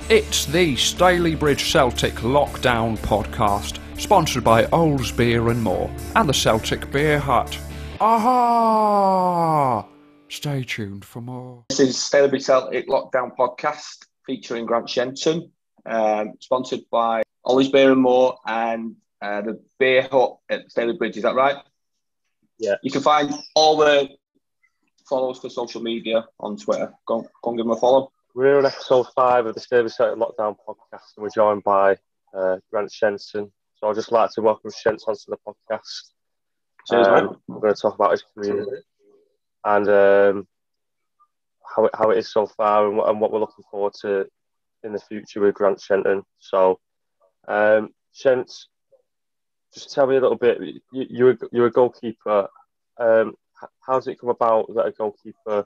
It's the Stalybridge Celtic Lockdown Podcast, sponsored by Old's Beer and More and the Celtic Beer Hut. Aha! Stay tuned for more. This is Stalybridge Celtic Lockdown Podcast featuring Grant Shenton, sponsored by Old's Beer and More and the Beer Hut at Stalybridge. Is that right? Yeah. You can find all the follows for social media on Twitter. Go and give them a follow. We're on episode 5 of the Stalybridge Celtic Lockdown Podcast, and we're joined by Grant Shenton. So I'd just like to welcome Shenton onto the podcast. Cheers, mate. We're going to talk about his career and how it is so far and what we're looking forward to in the future with Grant Shenton. So, Shent, just tell me a little bit. You're a goalkeeper. How does it come about that a goalkeeper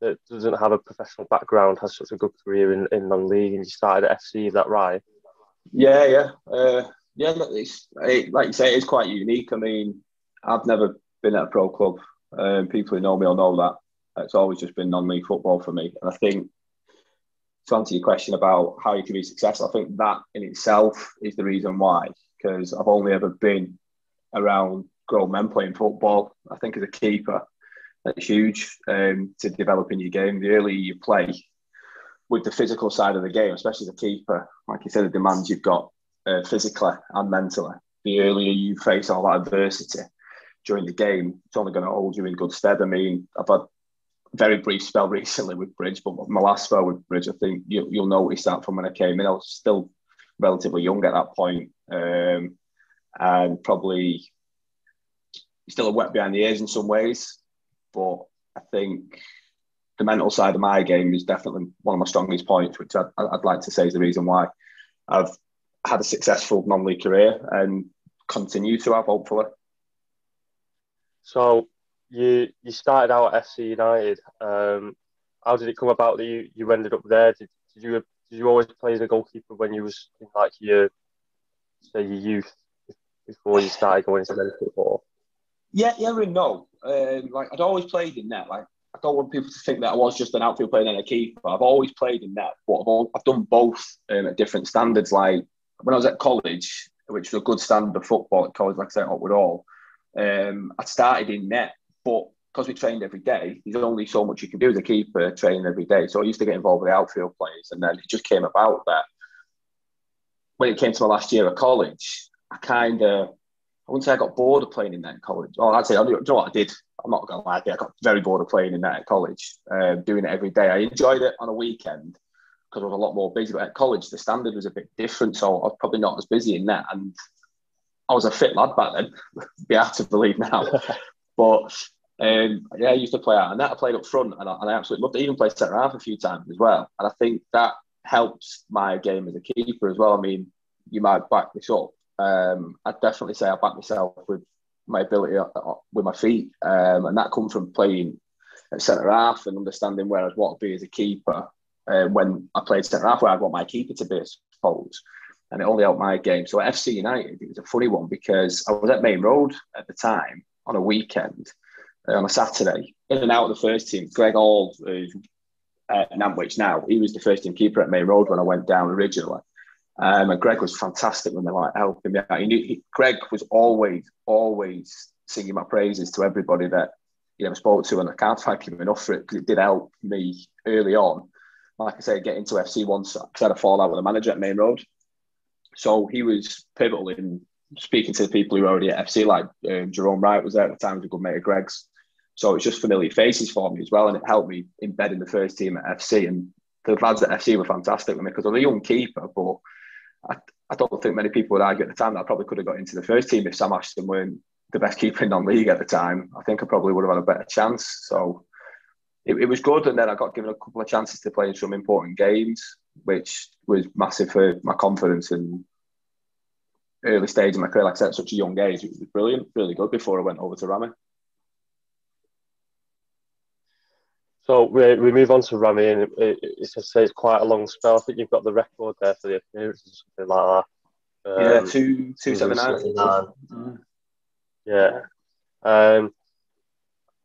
that doesn't have a professional background has such a good career in non-league, and you started at FC? Is that right? Yeah. It's, like you say, it's quite unique. I mean, I've never been at a pro club. People who know me will know that. It's always just been non-league football for me. And I think, to answer your question about how you can be successful, I think that in itself is the reason why. Because I've only ever been around grown men playing football. I think as a keeper, that's huge to developing your game. The earlier you play with the physical side of the game, especially as a keeper, like you said, the demands you've got physically and mentally. The earlier you face all that adversity during the game, it's only going to hold you in good stead. I mean, I've had a very brief spell recently with Bridge, but my last spell with Bridge, I think you'll notice that from when I came in. I was still relatively young at that point, and probably still a wet behind the ears in some ways. But I think the mental side of my game is definitely one of my strongest points, which I'd like to say is the reason why I've had a successful non-league career and continue to have, hopefully. So you started out at FC United. How did it come about that you ended up there? Did you always play as a goalkeeper when you was in like your youth before you started going into men's football? Yeah and no. Like I'd always played in net. Like I don't want people to think that I was just an outfield player and a keeper. I've always played in net, but I've done both at different standards. Like when I was at college, which was a good standard of football at college, like I said, at Upward Hall, I started in net, but because we trained every day, there's only so much you can do as a keeper training every day. So I used to get involved with the outfield players, and then it just came about that when it came to my last year of college, I wouldn't say I got bored of playing in that in college. Oh, I'd say, do you know what I did? I'm not going to lie, I got very bored of playing in that at college, doing it every day. I enjoyed it on a weekend because I was a lot more busy. But at college, the standard was a bit different, so I was probably not as busy in that. And I was a fit lad back then. Be hard to believe now. But I used to play out and that. I played up front, and I absolutely loved it. I even played centre half a few times as well. And I think that helps my game as a keeper as well. I mean, you might back this up. I'd definitely say I back myself with my ability with my feet, and that comes from playing at centre half and understanding where I'd want to be as a keeper. When I played centre half, where I'd want my keeper to be, I suppose, and it only helped my game. So at FC United, it was a funny one because I was at Main Road at the time on a weekend, on a Saturday, in and out of the first team. Greg Hall, who's at Nantwich now, he was the first team keeper at Main Road when I went down originally. And Greg was fantastic when they were helping me out. Greg was always singing my praises to everybody that he ever spoke to, and I can't thank him enough for it because it did help me early on. Like I say, get into FC once because I had a fallout with the manager at Main Road. So he was pivotal in speaking to the people who were already at FC, like Jerome Wright was there at the time, was a good mate of Greg's. So it's just familiar faces for me as well, and it helped me embed in the first team at FC. And the lads at FC were fantastic with me because I was a young keeper, but I don't think many people would argue at the time that I probably could have got into the first team if Sam Ashton weren't the best keeper in non-league at the time. I think I probably would have had a better chance. So it was good. And then I got given a couple of chances to play in some important games, which was massive for my confidence and early stage of my career. Like I said, at such a young age, it was brilliant, really good before I went over to Rami. So we move on to Rami, and it's quite a long spell. I think you've got the record there for the appearances, something like that. 279. Yeah.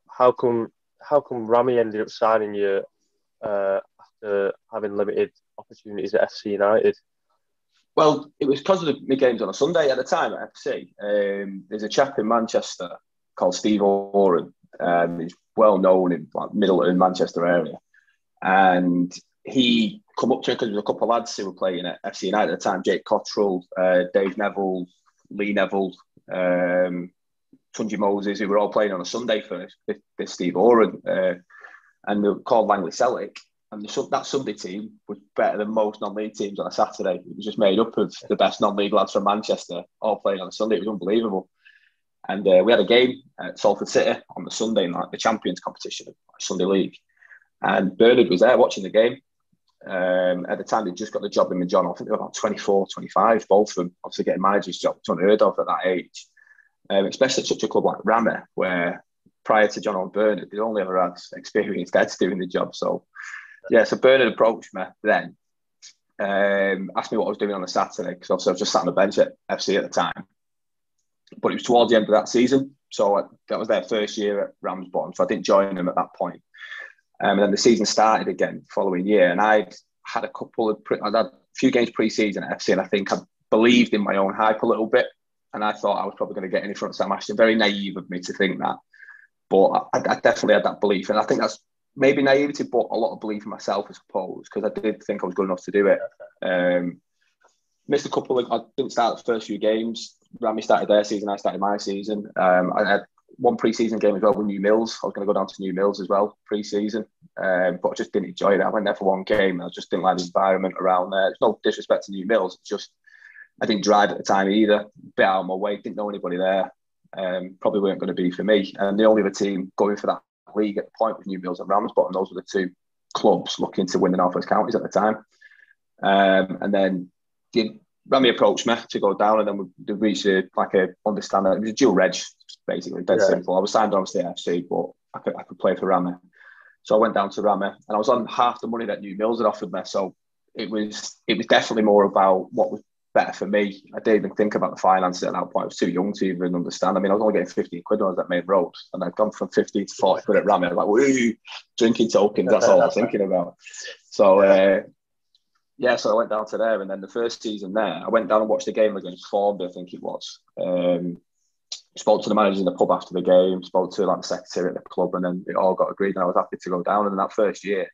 How come Rami ended up signing you after having limited opportunities at FC United? Well, it was because of my games on a Sunday at the time at FC. There's a chap in Manchester called Steve Oren. He's well known in like Middleton, Manchester area, and he come up to me because there was a couple of lads who were playing at FC United at the time: Jake Cottrell, Dave Neville, Lee Neville, Tunji Moses, who were all playing on a Sunday for this Steve Oren, and they were called Langley Celtic. And that Sunday team was better than most non-league teams on a Saturday. It was just made up of the best non-league lads from Manchester, all playing on a Sunday. It was unbelievable. And we had a game at Salford City on the Sunday in like the Champions competition, like Sunday League. And Bernard was there watching the game. At the time, they'd just got the job in John. I think they were about 24, 25, both of them, obviously getting managers' jobs, it's unheard of at that age. Especially at such a club like Rameh, where prior to John and Bernard, they'd only ever had experienced heads doing the job. So Bernard approached me then, asked me what I was doing on a Saturday, because obviously I was just sat on the bench at FC at the time. But it was towards the end of that season, so that was their first year at Ramsbottom, so I didn't join them at that point. And then the season started again the following year, and I'd had a few games pre-season at FC, and I think I believed in my own hype a little bit, and I thought I was probably going to get in front of Sam Ashton. Very naive of me to think that, but I definitely had that belief, and I think that's maybe naivety, but a lot of belief in myself, I suppose, because I did think I was good enough to do it. Missed a couple I didn't start the first few games. Ramey started their season, I started my season. I had one pre-season game as well with New Mills. I was going to go down to New Mills as well, pre-season. But I just didn't enjoy it. I went there for one game and I just didn't like the environment around there. It's no disrespect to New Mills. It's just, I didn't drive at the time either. Bit out of my way, didn't know anybody there. Probably weren't going to be for me. And the only other team going for that league at the point was New Mills and Ramsbottom. Those were the two clubs looking to win the North West Counties at the time. And then Ramey approached me to go down, and then we reached a understanding. It was a dual reg, basically, dead simple. I was signed on to the FC, but I could play for Ramey. So I went down to Ramey, and I was on half the money that New Mills had offered me. So it was definitely more about what was better for me. I didn't even think about the finances at that point. I was too young to even understand. I mean, I was only getting 15 quid when I was at Main Road, and I'd gone from 15 to 40 quid at Ramey. I was like, woo, drinking tokens, that's all I was thinking about. So, so I went down to there, and then the first season there, I went down and watched the game against Formby, I think it was. Spoke to the managers in the pub after the game, spoke to the secretary at the club, and then it all got agreed, and I was happy to go down. And in that first year,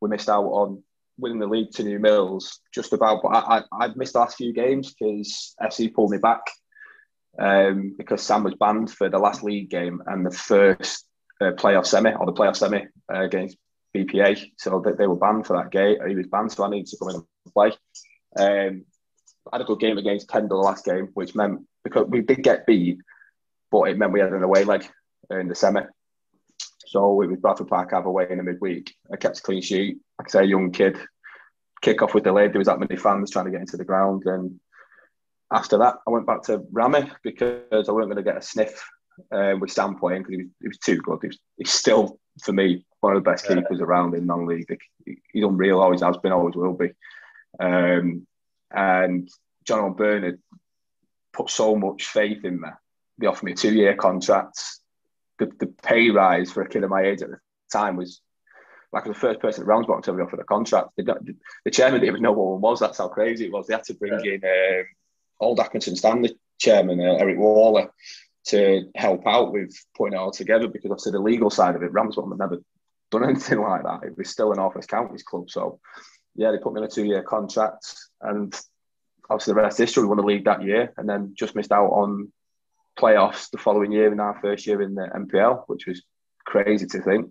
we missed out on winning the league to New Mills, just about. But I'd missed the last few games because FC pulled me back because Sam was banned for the last league game and the first playoff semi against BPA. So they were banned for that game. He was banned, so I needed to come in and play. I had a good game against Kendall the last game, which meant, because we did get beat, but it meant we had an away leg in the semi. So it was Bradford Park have away in the midweek. I kept a clean sheet. Like I say, a young kid. Kick off with delayed. There was that many fans trying to get into the ground. And after that, I went back to Ramey because I wasn't going to get a sniff with Sam playing, because he was too good. He's still, for me, one of the best keepers around in non-league. He's unreal, always has been, always will be. And John and Bernard put so much faith in me. They offered me a 2-year contract. The pay rise for a kid of my age at the time was, like, the first person at Ramsbottom to be offered a contract. The chairman didn't even know what one was. That's how crazy it was. They had to bring in Old Atkinson Stanley chairman, Eric Waller, to help out with putting it all together, because obviously the legal side of it, Ramsbottom had never done anything like that. It was still an North West Counties club. So, they put me on a 2-year contract, and obviously the rest of history. We won the league that year, and then just missed out on playoffs the following year in our first year in the MPL, which was crazy to think.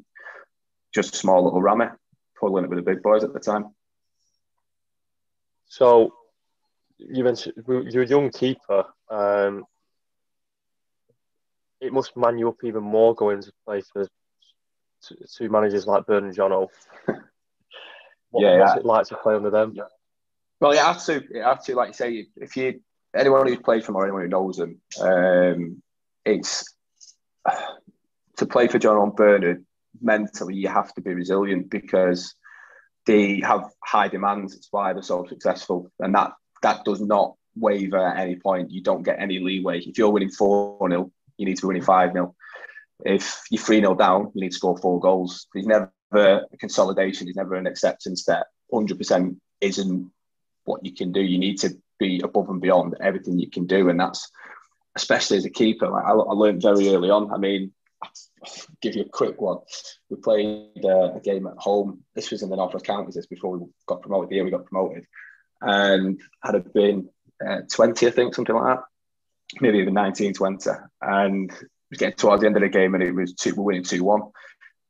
Just a small little Ramey, pulling it with the big boys at the time. So you mentioned you're a young keeper. It must man you up even more going to play for two managers like Bern and Jono. What's it like to play under them? Yeah. Well, you have to. Like you say, if anyone who's played for them or anyone who knows them, it's to play for John and Bernard. Mentally, you have to be resilient because they have high demands. It's why they're so successful, and that does not waver at any point. You don't get any leeway. If you're winning 4-0, you need to be winning 5-0. If you're 3-0 down, you need to score 4 goals. There's never a consolidation. There's never an acceptance that 100% isn't what you can do. You need to be above and beyond everything you can do, and that's especially as a keeper. Like I learned very early on. I mean, I'll give you a quick one. We played a game at home. This was in the North West Counties. This before we got promoted. The year we got promoted, and had it been 20, I think, something like that, maybe even 19, 20, and it was getting towards the end of the game, and we were winning 2-1.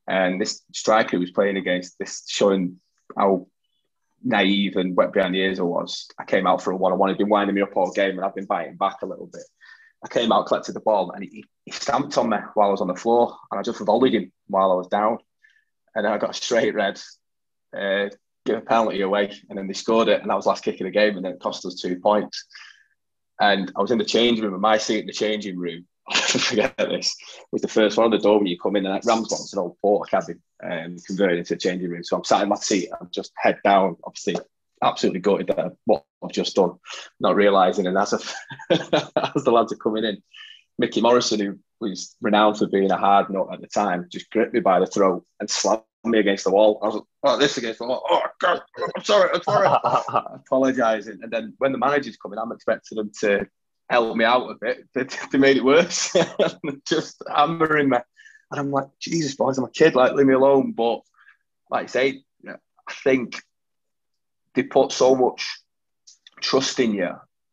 And this striker who was playing against this, showing how naive and wet behind the ears I was. I came out for a one-on-one. He'd been winding me up all game, and I've been biting back a little bit. I came out, collected the ball, and he stamped on me while I was on the floor, and I just volleyed him while I was down. And then I got a straight red, give a penalty away, and then they scored it, and that was the last kick of the game, and then it cost us 2 points. And I was in the changing room, and my seat in the changing room, I'll never forget this, was the first one on the door when you come in, and that Ramsbottom's an old porter cabin, converted into a changing room. So I'm sat in my seat, I'm just head down, obviously absolutely gutted at what I've just done, not realising. And as the lads are coming in, Mickey Morrison, who was renowned for being a hard nut at the time, just gripped me by the throat and slammed me against the wall. I was like, oh, this against the wall. Oh, God, I'm sorry. Apologising. And then when the manager's coming, I'm expecting them to help me out a bit. They made it worse. Just hammering me. And I'm like, Jesus, boys, I'm a kid. Like, leave me alone. But like I say, I think they put so much trust in you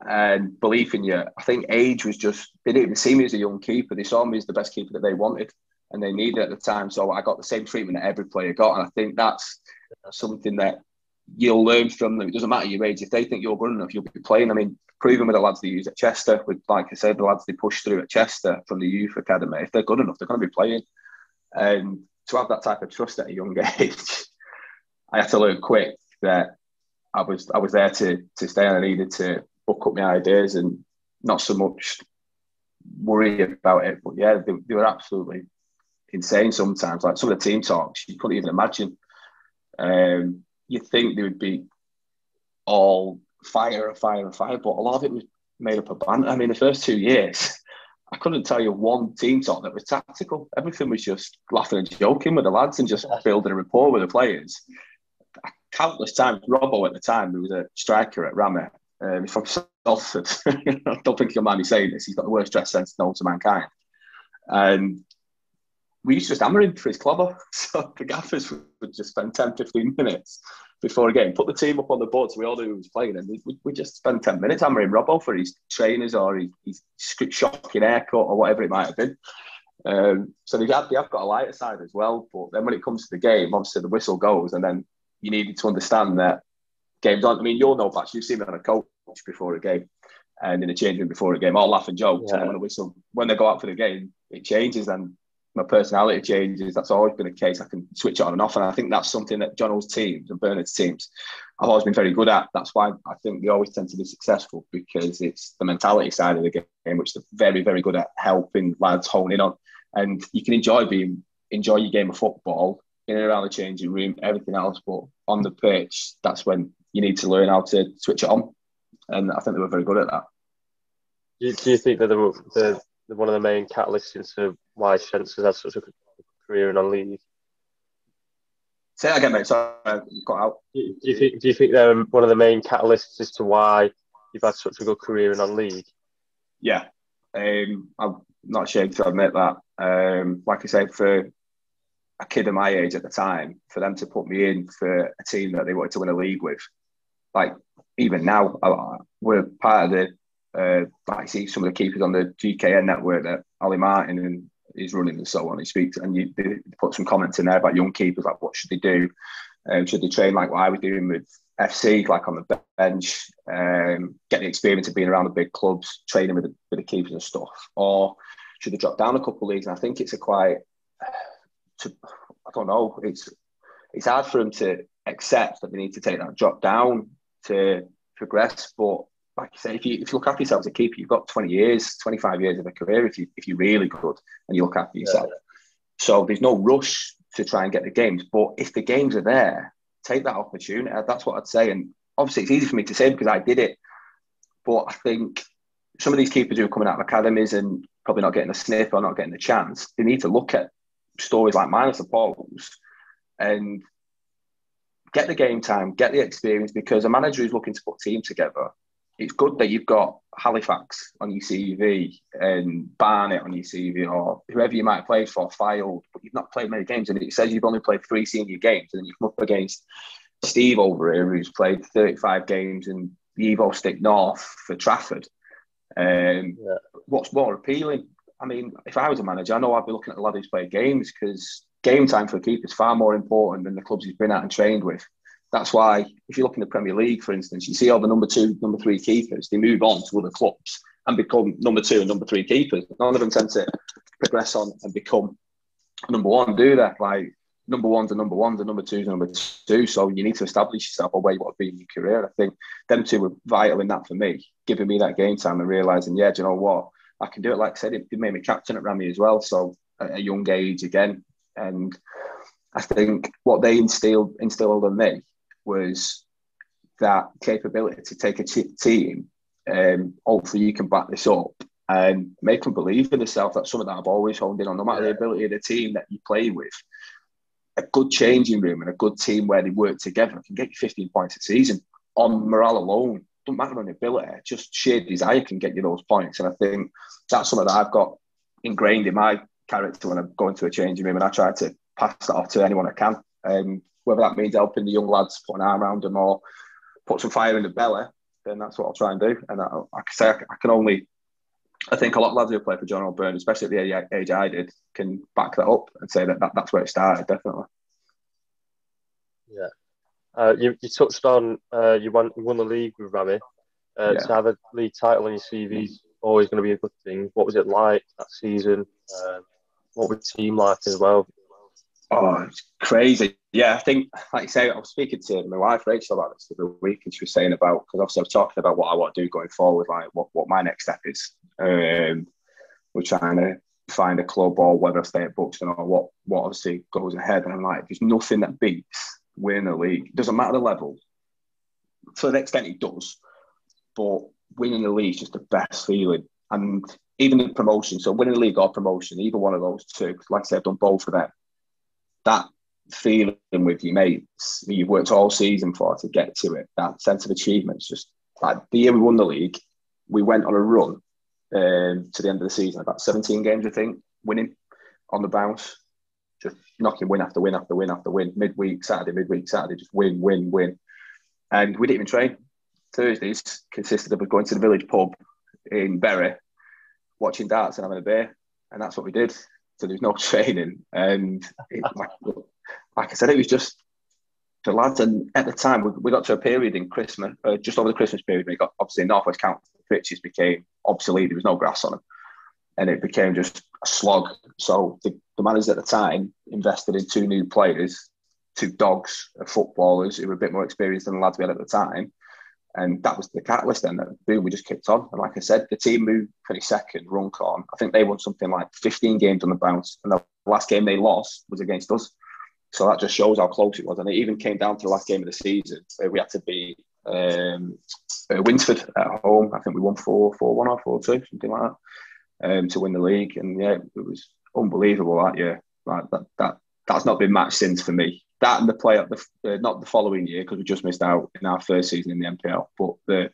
and belief in you. I think age was just, they didn't even see me as a young keeper. They saw me as the best keeper that they wanted and they needed at the time. So I got the same treatment that every player got. And I think that's something that you'll learn from them. It doesn't matter your age. If they think you're good enough, you'll be playing. I mean, proven with the lads they use at Chester, with, like I said, the lads they push through at Chester from the youth academy, if they're good enough, they're going to be playing. And to have that type of trust at a young age, I had to learn quick that I was there to stay, and I needed to book up my ideas and not so much worry about it. But yeah, they were absolutely insane sometimes. Like some of the team talks, you couldn't even imagine. You'd think they would be all fire, but a lot of it was made up of banter. I mean, the first 2 years, I couldn't tell you one team talk that was tactical. Everything was just laughing and joking with the lads and just building a rapport with the players. Countless times, Robbo at the time, who was a striker at Rammer, he's from Salford. I don't think you'll mind me saying this. He's got the worst dress sense known to mankind. And we used to just hammer him for his clobber. So the gaffers would just spend 10, 15 minutes before a game, put the team up on the board so we all knew who was playing, and we just spend 10 minutes hammering Robbo for his trainers or his shocking haircut or whatever it might have been. So they have got a lighter side as well. But then when it comes to the game, obviously the whistle goes, and then you needed to understand that games aren't. I mean, you'll know, Patch, you've seen me on a coach before a game and in a changing room before a game, all laugh and joke. Yeah. And then when the whistle, when they go out for the game, it changes and my personality changes. That's always been the case. I can switch it on and off. And I think that's something that John Hull's teams and Bernard's teams have always been very good at. That's why I think they always tend to be successful, because it's the mentality side of the game, which they're very, very good at helping lads hone in on. And you can enjoy your game of football in and around the changing room, everything else. But on the pitch, that's when you need to learn how to switch it on. And I think they were very good at that. Do you think that they're one of the main catalysts into why Shenton's had such a good career in non-league? Say that again, mate. Sorry, you got out. Do you think they're one of the main catalysts as to why you've had such a good career in non-league? Yeah, I'm not ashamed to admit that. Like I said, for a kid of my age at the time, for them to put me in for a team that they wanted to win a league with, like even now, we're part of the. I see some of the keepers on the GKN network that Ali Martin is running and so on. He speaks and they put some comments in there about young keepers, like what should they do? Should they train like what I was doing with FC, like on the bench, get the experience of being around the big clubs, training with the keepers and stuff, or should they drop down a couple of leagues? And I think it's I don't know. It's hard for them to accept that they need to take that drop down to progress, but like you say, if you look after yourself as a keeper, you've got 20 years, 25 years of a career if you're really good and you look after yourself. Yeah. So there's no rush to try and get the games. But if the games are there, take that opportunity. That's what I'd say. And obviously it's easy for me to say because I did it. But I think some of these keepers who are coming out of academies and probably not getting a sniff or not getting a chance, they need to look at stories like mine, I suppose, and get the game time, get the experience, because a manager who's looking to put a team together, it's good that you've got Halifax on your CV and Barnet on your CV, or whoever you might play for filed, but you've not played many games. And it says you've only played 3 senior games, and then you come up against Steve over here, who's played 35 games in the Evo Stick North for Trafford. What's more appealing? I mean, if I was a manager, I know I'd be looking at the lad who's played games, because game time for a keeper is far more important than the clubs he's been at and trained with. That's why, if you look in the Premier League, for instance, you see all the number 2, number 3 keepers, they move on to other clubs and become number 2 and number 3 keepers. None of them tend to progress on and become number 1, do they? Like, number 1s are number 1s and number 2s are number 2. So you need to establish yourself or where you want to be in your career. I think them 2 were vital in that for me, giving me that game time and realising, yeah, do you know what? I can do it. Like I said, it made me captain at Rami as well. So at a young age again. And I think what they instilled in me was that capability to take a team, hopefully you can back this up and make them believe in themselves. That's something that I've always honed in on, no matter the ability of the team that you play with. A good changing room and a good team where they work together can get you 15 points a season on morale alone. Doesn't matter on ability, just sheer desire can get you those points. And I think that's something that I've got ingrained in my character when I go into a changing room, and I try to pass that off to anyone I can. Whether that means helping the young lads, put an arm around them, or put some fire in the belly, then that's what I'll try and do. And I think a lot of lads who play for John O'Byrne, especially at the age I did, can back that up and say that's where it started, definitely. Yeah. You touched on you won the league with Rami. To have a league title on your CV is always going to be a good thing. What was it like that season? What was the team like as well? Oh, it's crazy. Yeah, I think, like you say, I was speaking to my wife, Rachel, about this the other week, and she was saying about, because obviously I was talking about what I want to do going forward, like what my next step is. We're trying to find a club, or whether I stay at Buxton, or what obviously goes ahead. And I'm like, there's nothing that beats winning a league. It doesn't matter the level. To an extent it does, but winning the league is just the best feeling. And even the promotion, so winning the league or promotion, either one of those two, because like I said, I've done both of them. That feeling with your mates that you've worked all season for to get to it, that sense of achievement, is just like the year we won the league, we went on a run to the end of the season, about 17 games, I think, winning on the bounce, just knocking win after win after win after win, midweek Saturday, just win. And we didn't even train. Thursdays consisted of going to the village pub in Bury, watching darts and having a beer, and that's what we did. So there's no training, and like I said, it was just the lads. And at the time, we got to a period in Christmas, just over the Christmas period, we got obviously North West County pitches became obsolete. There was no grass on them, and it became just a slog. So the managers at the time invested in 2 new players, 2 dogs of footballers who were a bit more experienced than the lads we had at the time. And that was the catalyst then. Boom, we just kicked on. And like I said, the team moved 22nd, Runcorn. I think they won something like 15 games on the bounce. And the last game they lost was against us. So that just shows how close it was. And it even came down to the last game of the season, where we had to beat Winsford at home. I think we won 4-1 or 4-2, something like that, to win the league. And yeah, it was unbelievable that year. Like that's not been matched since for me. That and the play-off, not the following year, because we just missed out in our first season in the NPL, but the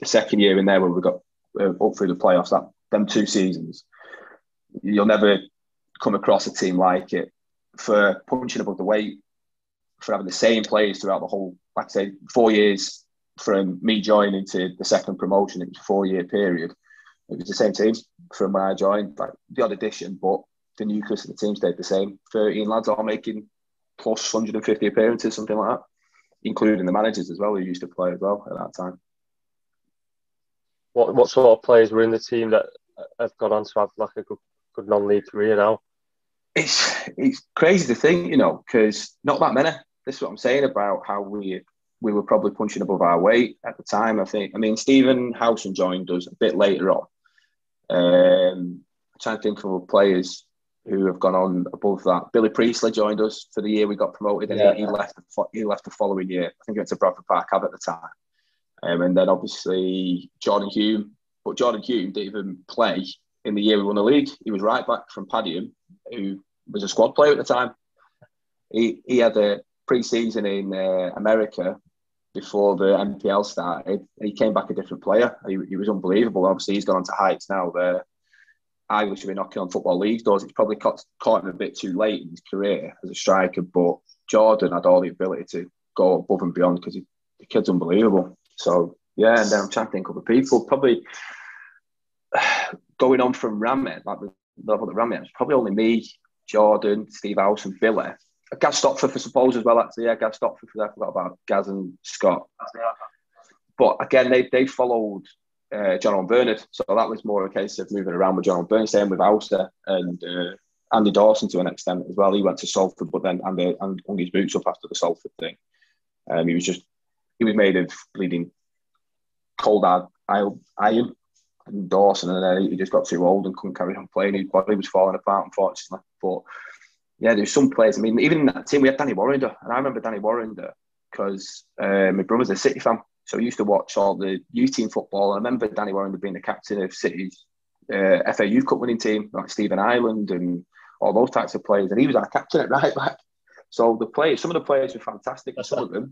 second year in there where we got up through the playoffs, them 2 seasons, you'll never come across a team like it, for punching above the weight, for having the same players throughout the whole, like I say, 4 years from me joining to the second promotion. It was a 4-year period. It was the same team from when I joined, like the odd addition, but the nucleus of the team stayed the same. 13 lads all making plus 150 appearances, something like that, including the managers as well, who used to play as well at that time. What sort of players were in the team that have gone on to have like a good non-league career now? It's crazy to think, because not that many. This is what I'm saying about how we were probably punching above our weight at the time. I mean, Stephen Howson joined us a bit later on. I'm trying to think of players who have gone on above that. Billy Priestley joined us for the year we got promoted, and he left the following year. I think it went to Bradford Park Ave at the time. And then obviously Jordan Hume. But Jordan Hume didn't even play in the year we won the league. He was right back from Padiham, who was a squad player at the time. He had a pre-season in America before the NPL started. He came back a different player. He was unbelievable. Obviously, he's gone on to heights now. I wish he'd been knocking on Football League doors. It's probably caught him a bit too late in his career as a striker, but Jordan had all the ability to go above and beyond because the kid's unbelievable. So, yeah, and then I'm trying to think of the people. Probably going on from Ramet, like the level that Ramet, it's probably only me, Jordan, Steve House and Billy. Gaz Stopford for suppose as well, actually. Yeah, Gaz Stopford for that. I forgot about Gaz and Scott. But again, they followed John Owen Bernard. So that was more a case of moving around with John Owen Bernard, same with Auster and Andy Dawson to an extent as well. He went to Salford, but then Andy hung his boots up after the Salford thing. He was made of bleeding cold iron and Dawson, and then he just got too old and couldn't carry on playing. His body was falling apart, unfortunately. But yeah, there's some players. I mean, even in that team, we had Danny Warrender, and I remember Danny Warrender because my brother's a City fan, so he used to watch all the youth team football. And I remember Danny Warrender being the captain of City's FA Youth Cup winning team, like Stephen Ireland and all those types of players, and he was our captain at right back. So some of the players were fantastic, and some of them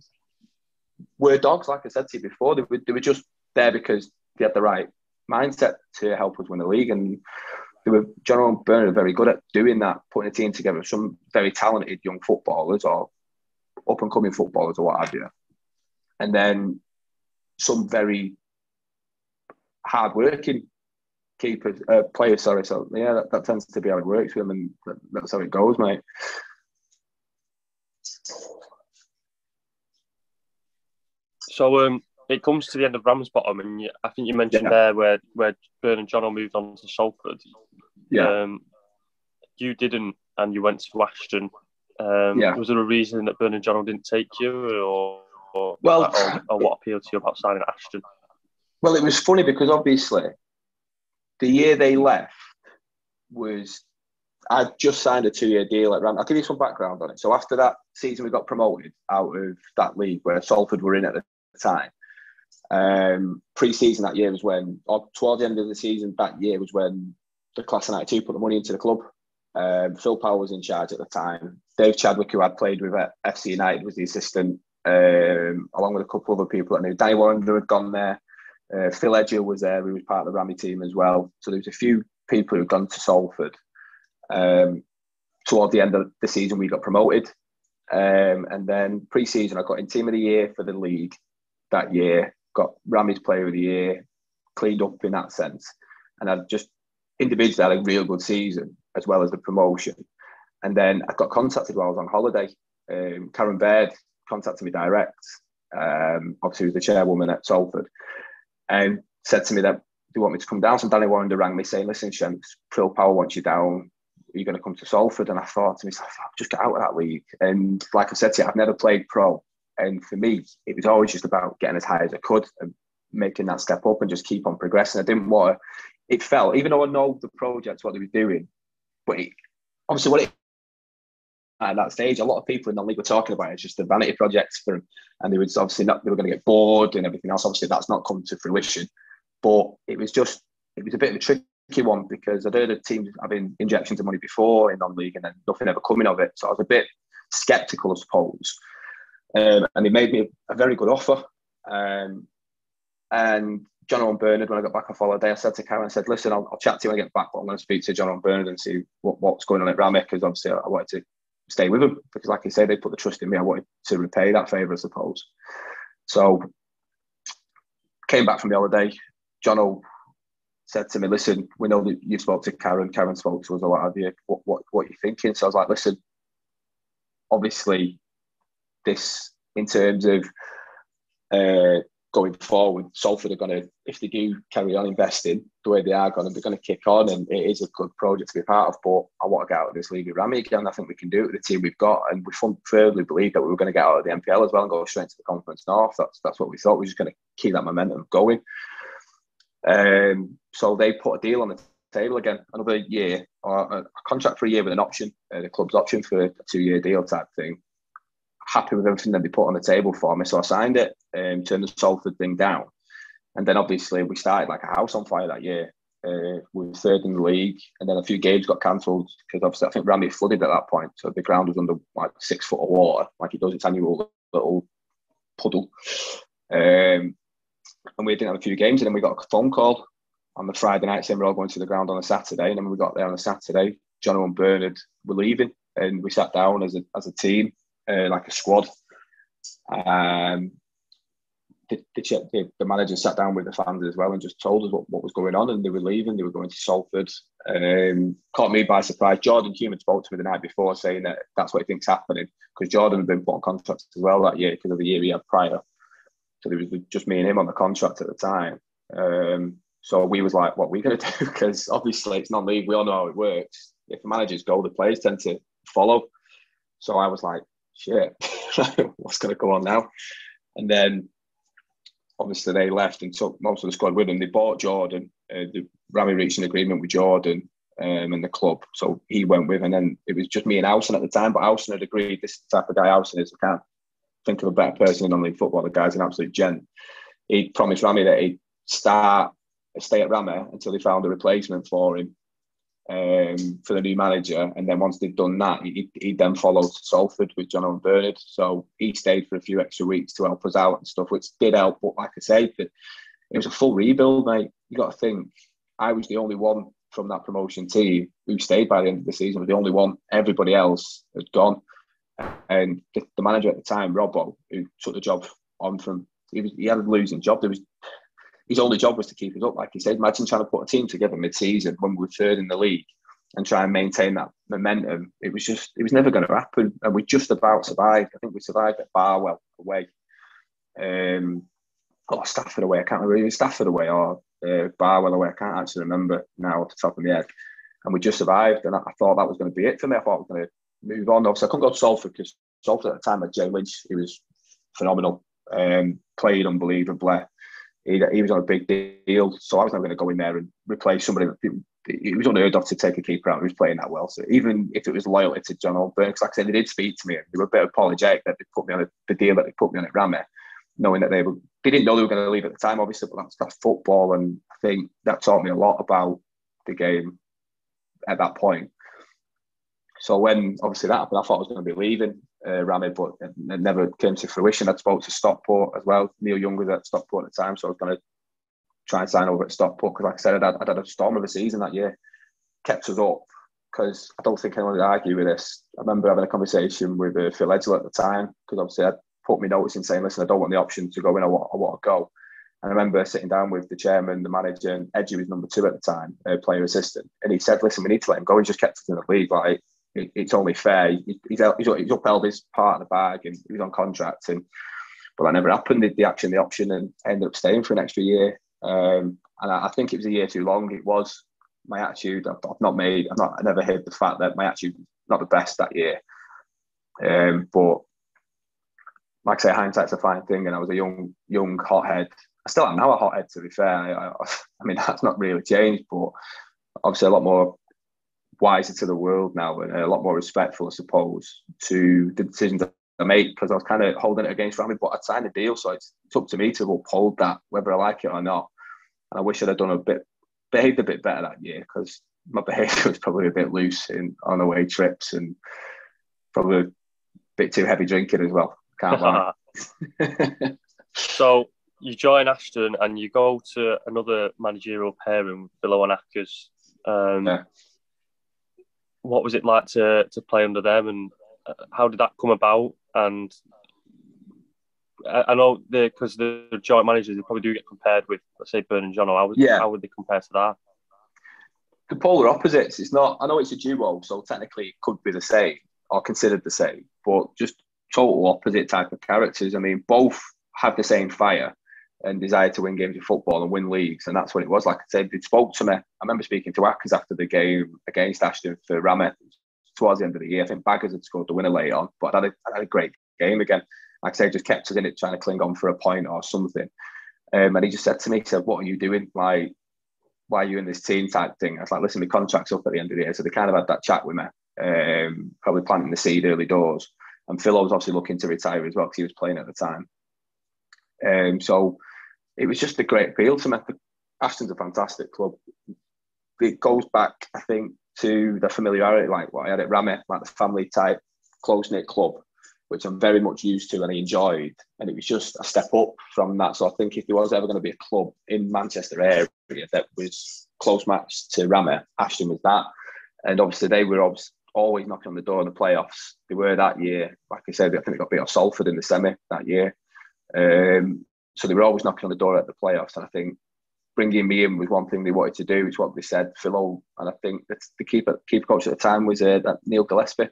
were dogs, like I said to you before. They were just there because they had the right mindset to help us win the league, and John Owen Bernard very good at doing that, putting a team together, some very talented young footballers or up-and-coming footballers or what have you, and then some very hard-working players, sorry. So, yeah, that tends to be how it works with them, and that's how it goes, mate. So, it comes to the end of Ramsbottom, and I think you mentioned there where Bern and Jono moved on to Salford. Yeah. You didn't, and you went to Ashton. Was there a reason that Bern and Jono didn't take you, or what appealed to you about signing at Ashton? Well, it was funny because obviously the year they left was I'd just signed a 2-year deal at Ram. I'll give you some background on it. So after that season, we got promoted out of that league where Salford were in at the time. Pre-season that year was when, or towards the end of the season that year was when the Class of '92 put the money into the club. Phil Powell was in charge at the time. Dave Chadwick, who I'd played with at FC United, was the assistant, along with a couple of other people that knew. Danny Warrender had gone there. Phil Edger was there, who was part of the Rammy team as well. So there was a few people who'd gone to Salford. Toward the end of the season, we got promoted. And then pre-season, I got in Team of the Year for the league that year. Got Rammy's Player of the Year, cleaned up in that sense. And I just individually had a real good season, as well as the promotion. And then I got contacted while I was on holiday. Karen Baird contacted me direct. Obviously, who's the chairwoman at Salford, and said to me that they want me to come down. So Danny Warrender rang me saying, "Listen, Shen, Phil Powell wants you down. Are you going to come to Salford?" And I thought to myself, I'll just get out of that league. And like I said to you, I've never played pro. And for me, it was always just about getting as high as I could and making that step up and just keep on progressing. I didn't want to, it felt, even though I know the project, what they were doing, but at that stage, a lot of people in the league were talking about it as just a vanity project for them. And they were obviously not, they were going to get bored and everything else. Obviously, that's not come to fruition. But it was a bit of a tricky one because I'd heard of teams having injections of money before in non-league and then nothing ever coming of it. So I was a bit sceptical, I suppose. And they made me a very good offer. And John Owen Bernard, when I got back off holiday, I said to Karen, I said, "Listen, I'll chat to you when I get back, but I'm going to speak to John Owen Bernard and see what's going on at Ramwick, because obviously I wanted to stay with him because, like I say, they put the trust in me. I wanted to repay that favour, I suppose." So came back from the holiday. John O said to me, "Listen, we know that you spoke to Karen. Karen spoke to us a lot of you. What are you thinking?" So I was like, "Listen, obviously, this in terms of going forward, Salford are going to, if they do carry on investing the way they are going to, they're going to kick on, and it is a good project to be part of. But I want to get out of this league with Rammy again. I think we can do it with the team we've got, and we firmly believe that we were going to get out of the NPL as well and go straight to the Conference North. That's what we thought. We were just going to keep that momentum going. So they put a deal on the table again, another year, or a contract for a year with an option, the club's option for a 2-year deal type thing. Happy with everything that they put on the table for me, so I signed it, turned the Salford thing down, and then obviously we started like a house on fire that year. We were third in the league, and then a few games got cancelled because obviously I think Ramy flooded at that point, so the ground was under like 6 foot of water, like it does its annual little puddle. And we didn't have a few games, and then we got a phone call on the Friday night saying we're all going to the ground on a Saturday. And then when we got there on a Saturday, Jono and Bernard were leaving, and we sat down as a team, like a squad. The manager sat down with the fans as well and just told us what was going on, and they were leaving. They were going to Salford. Caught me by surprise. Jordan Human spoke to me the night before saying that that's what he thinks happening, because Jordan had been put on contract as well that year because of the year he had prior. So there was just me and him on the contract at the time. So we was like, what are we going to do? Because obviously it's non-league. We all know how it works. If the managers go, the players tend to follow. So I was like, shit, what's going to go on now? And then obviously they left and took most of the squad with them. They bought Jordan. Ramy reached an agreement with Jordan and the club. So he went with, and then it was just me and Howson at the time. But Howson had agreed, this type of guy Howson is, I can't think of a better person in non-league football. The guy's an absolute gent. He promised Ramy that he'd stay at Ramy until they found a replacement for him for the new manager. And then once they'd done that, he'd then follow to Salford with Jono and Bernard. So he stayed for a few extra weeks to help us out and stuff, which did help. But like I say, it was a full rebuild, mate. You got to think, I was the only one from that promotion team who stayed by the end of the season. I was the only one. Everybody else had gone. And the manager at the time, Robbo, who took the job on from, he had a losing job. His only job was to keep us up. Like he said, imagine trying to put a team together mid-season when we were third in the league and try and maintain that momentum. It was never going to happen. And we just about survived. I think we survived at Barwell away. Stafford away. I can't remember. It was Stafford away or Barwell away. I can't actually remember now off the top of my head. And we just survived. And I thought that was going to be it for me. I thought I was going to move on. Obviously, I couldn't go to Salford because Salford at the time had Jay Lynch. He was phenomenal. Played unbelievably. He was on a big deal, so I was never going to go in there and replace somebody. It was unheard of to take a keeper out who was playing that well. So even if it was loyalty to John Oldburn, because like I said, they did speak to me, and they were a bit apologetic that they put me on the deal that they put me on at Ramy, knowing that they didn't know they were going to leave at the time, obviously, but that's football, and I think that taught me a lot about the game at that point. So when obviously that happened, I thought I was going to be leaving Ramy, but it never came to fruition. I'd spoke to Stockport as well. Neil Young was at Stockport at the time, so I was going to try and sign over at Stockport because, like I said, I'd had a storm of a season that year. Kept us up because I don't think anyone would argue with this. I remember having a conversation with Phil Edgell at the time because obviously I'd put me notice in saying, listen, I don't want the option to go in, I want to go. And I remember sitting down with the chairman, the manager, and Edgy was number 2 at the time, player assistant. And he said, listen, we need to let him go. He just kept us in the league. Like, it's only fair. He's upheld his part of the bag and he was on contract. But that never happened. The option, and ended up staying for an extra year. And I think it was a year too long. It was my attitude. I never hid the fact that my attitude was not the best that year. But like I say, hindsight's a fine thing. And I was a young hothead. I still am now a hothead, to be fair. I mean, that's not really changed, but obviously a lot more wiser to the world now and a lot more respectful, I suppose, to the decisions that I make, because I was kind of holding it against Ramy, but I'd signed a deal, so it's up to me to uphold that, whether I like it or not. And I wish I'd have behaved a bit better that year, because my behaviour was probably a bit loose on away trips and probably a bit too heavy drinking as well. Can't lie. So you join Ashton and you go to another managerial pairing with Billow and Ackers. Yeah. What was it like to play under them, and how did that come about? And I know because the joint managers, they probably do get compared with, let's say, Bern and Jono. How would they compare to that? The polar opposites. It's not. I know it's a duo, so technically it could be the same or considered the same, but just total opposite type of characters. I mean, both have the same fire and desire to win games of football and win leagues, and that's what it was. Like I said, they spoke to me. I remember speaking to Ackers after the game against Ashton for Ramy towards the end of the year. I think Baggers had scored the winner late on, but I had a great game again. Like I said, just kept us in it, trying to cling on for a point or something. And he just said to me, he said, what are you doing? Like, why are you in this team type thing? I was like, listen, my contract's up at the end of the year. So they kind of had that chat with me, probably planting the seed early doors. And Phil was obviously looking to retire as well because he was playing at the time. So it was just a great appeal to me. Ashton's a fantastic club. it goes back, I think, to the familiarity, like what I had at Ramy, like the family type, close-knit club, which I'm very much used to and I enjoyed. And it was just a step up from that. So I think if there was ever going to be a club in Manchester area that was close match to Ramy, Ashton was that. And obviously they were always knocking on the door in the playoffs. They were that year. Like I said, I think they got beat off Salford in the semi that year. So they were always knocking on the door at the playoffs. And I think bringing me in was one thing they wanted to do. It's what they said, Philo. And I think that's the keeper coach at the time was that Neil Gillespie.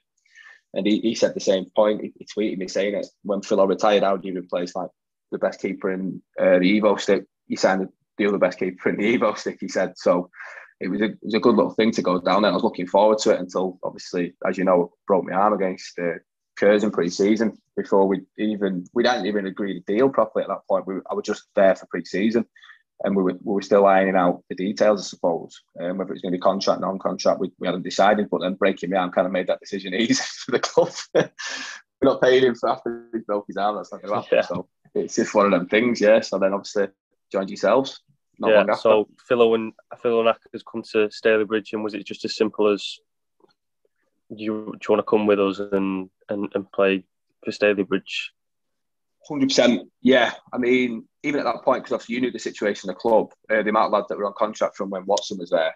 And he said the same point. He tweeted me saying it, when Philo retired, how do you replace like the best keeper in the Evo stick? He signed the other best keeper in the Evo stick, he said. So it was a good little thing to go down there. I was looking forward to it until, obviously, as you know, broke my arm against Curs in pre-season. Before we hadn't even agreed a deal properly at that point. I was just there for pre-season. And we were still ironing out the details, I suppose. Whether it was going to be contract, non-contract, we hadn't decided. But then breaking my arm kind of made that decision easy for the club. We're not paying him for after he broke his arm. That's not going to happen. Yeah. So it's just one of them things, yeah. So then obviously joined yourselves. Not long after. So Philo and Ackers come to Stalybridge, and was it just as simple as do you want to come with us and play for Stalybridge? 100%. Yeah. I mean, even at that point, because obviously you knew the situation in the club, the amount of lads that were on contract from when Watson was there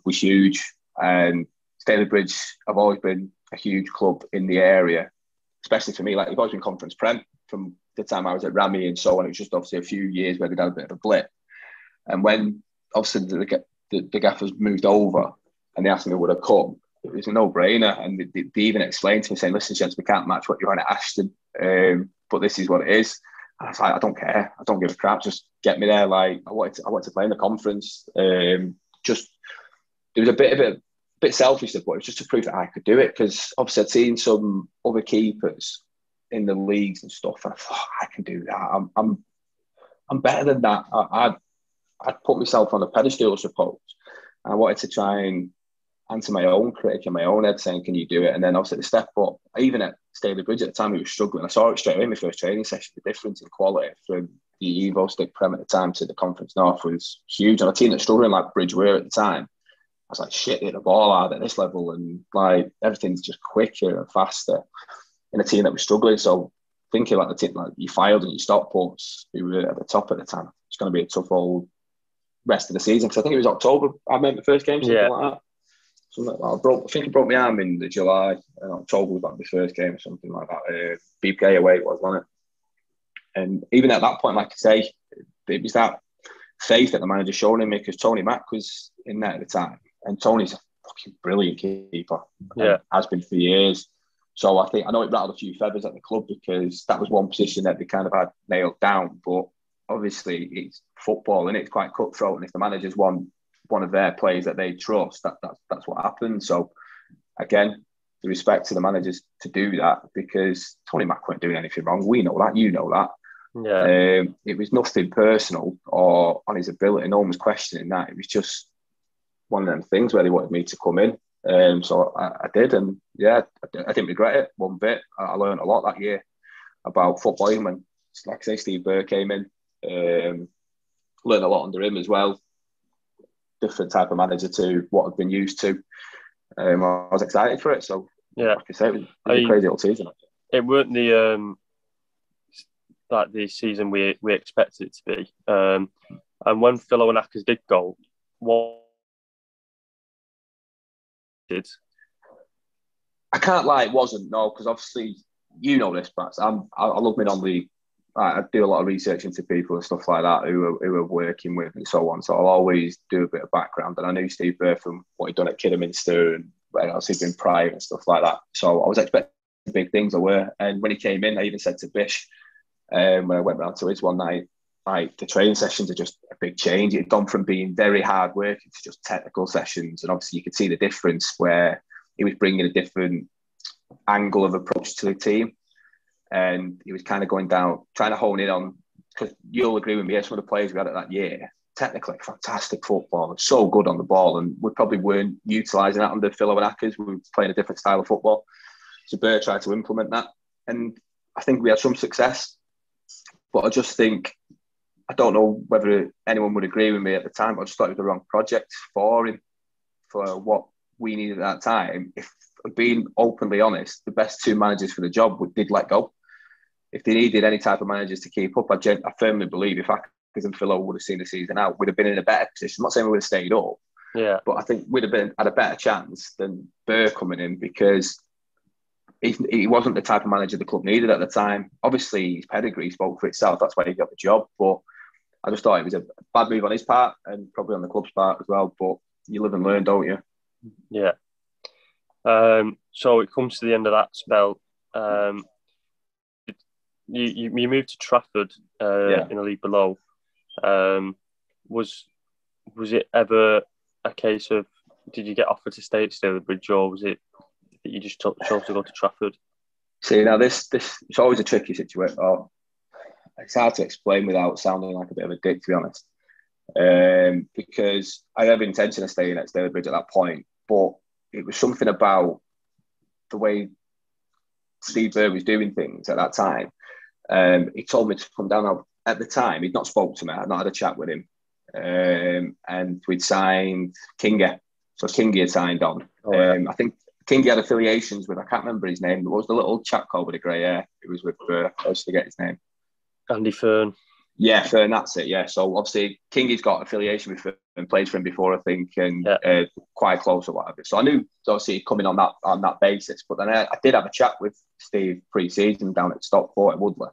was huge. And Stalybridge have always been a huge club in the area, especially for me. Like, they've always been Conference Prem from the time I was at Ramy and so on. It was just obviously a few years where they'd had a bit of a blip. And when obviously the gaffers moved over and they asked me would I come, it was a no-brainer. And they even explained to me saying, listen, gents, we can't match what you're on at Ashton. But this is what it is. And I was like, I don't care. I don't give a crap. Just get me there. Like, I wanted to play in the conference. Just there was a bit selfish, but it was just to prove that I could do it. Because obviously I'd seen some other keepers in the leagues and stuff, and I thought, I can do that. I'm better than that. I'd put myself on a pedestal, I suppose. And I wanted to try and answer my own critic in my own head, saying, can you do it? And then obviously the step up, even at Stalybridge at the time, we were struggling. I saw it straight away in my first training session. The difference in quality from the Evo Stick Prem at the time to the Conference North was huge. And a team that's struggling like Bridge were at the time, I was like, shit, hit the ball hard at this level. And like, everything's just quicker and faster in a team that was struggling. So thinking like the team, like you filed and you stopped ports, who were at the top at the time, it's going to be a tough old rest of the season. Because I think it was October, I remember the first game, something like that. I think it broke my arm in the July, and October was like the first game or something like that. BPA away it was, wasn't it? And even at that point, like I say, it was that faith that the manager showed in me, because Tony Mack was in there at the time, and Tony's a fucking brilliant keeper. Yeah, has been for years. So I know it rattled a few feathers at the club, because that was one position that they kind of had nailed down. But obviously, it's football and it's quite cutthroat, and if the managers want one of their players that they trust, that's what happened. So again, the respect to the managers to do that, because Tony Mack weren't doing anything wrong. We know that, you know that. Yeah. It was nothing personal or on his ability. No one was questioning that. It was just one of them things where they wanted me to come in. So I did, and yeah, I didn't regret it one bit. I learned a lot that year about football. When, like I say, Steve Burr came in, learned a lot under him as well. Different type of manager to what I've been used to. I was excited for it. So yeah, like I say, it was a crazy old season. It weren't the like the season we expected it to be. And when Philo and Ackers did go, what did? I can't lie, it wasn't, no, because obviously you know this, but I love me on the. I do a lot of research into people and stuff like that who are working with and so on. So I'll always do a bit of background. And I knew Steve Burr from what he'd done at Kidderminster and where else he'd been prior and stuff like that. So I was expecting big things, I were. And when he came in, I even said to Bish, when I went round to his one night, like, the training sessions are just a big change. It had gone from being very hard working to just technical sessions. And obviously you could see the difference where he was bringing a different angle of approach to the team. And he was kind of going down, trying to hone in on, because you'll agree with me, some of the players we had at that year, technically fantastic football, so good on the ball, and we probably weren't utilising that under Philo and Ackers. We were playing a different style of football. So Burr tried to implement that, and I think we had some success. But I just think, I don't know whether anyone would agree with me at the time, but I just thought it was the wrong project for him, for what we needed at that time. If being openly honest, the best 2 managers for the job did let go. If they needed any type of managers to keep up, I firmly believe if Ackers and Philo would have seen the season out, we'd have been in a better position. I'm not saying we would have stayed up, but I think we'd have had a better chance than Burr coming in, because he wasn't the type of manager the club needed at the time. Obviously, his pedigree spoke for itself. That's why he got the job. But I just thought it was a bad move on his part and probably on the club's part as well. But you live and learn, don't you? Yeah. So it comes to the end of that spell. You moved to Trafford in the league below. Was it ever a case of, did you get offered to stay at Stalybridge, or was it that you just chose to go to Trafford? See, now this it's always a tricky situation. It's hard to explain without sounding like a bit of a dick, to be honest. Because I had the intention of staying at Stalybridge at that point, but it was something about the way Steve Burr was doing things at that time. He told me to come down. At the time, he'd not spoke to me. I'd not had a chat with him. And we'd signed Kingy. So Kingy had signed on. I think Kingy had affiliations with, I can't remember his name. There was the little chap called with the grey hair. It was with, I always forget his name. Andy Fern. Yeah, Fern, that's it, yeah. So obviously, Kingy's got affiliation with Fern and played for him before, I think, and quite close or whatever. So I knew, obviously, coming on that basis. But then I did have a chat with Steve pre-season down at Stockport at Woodley.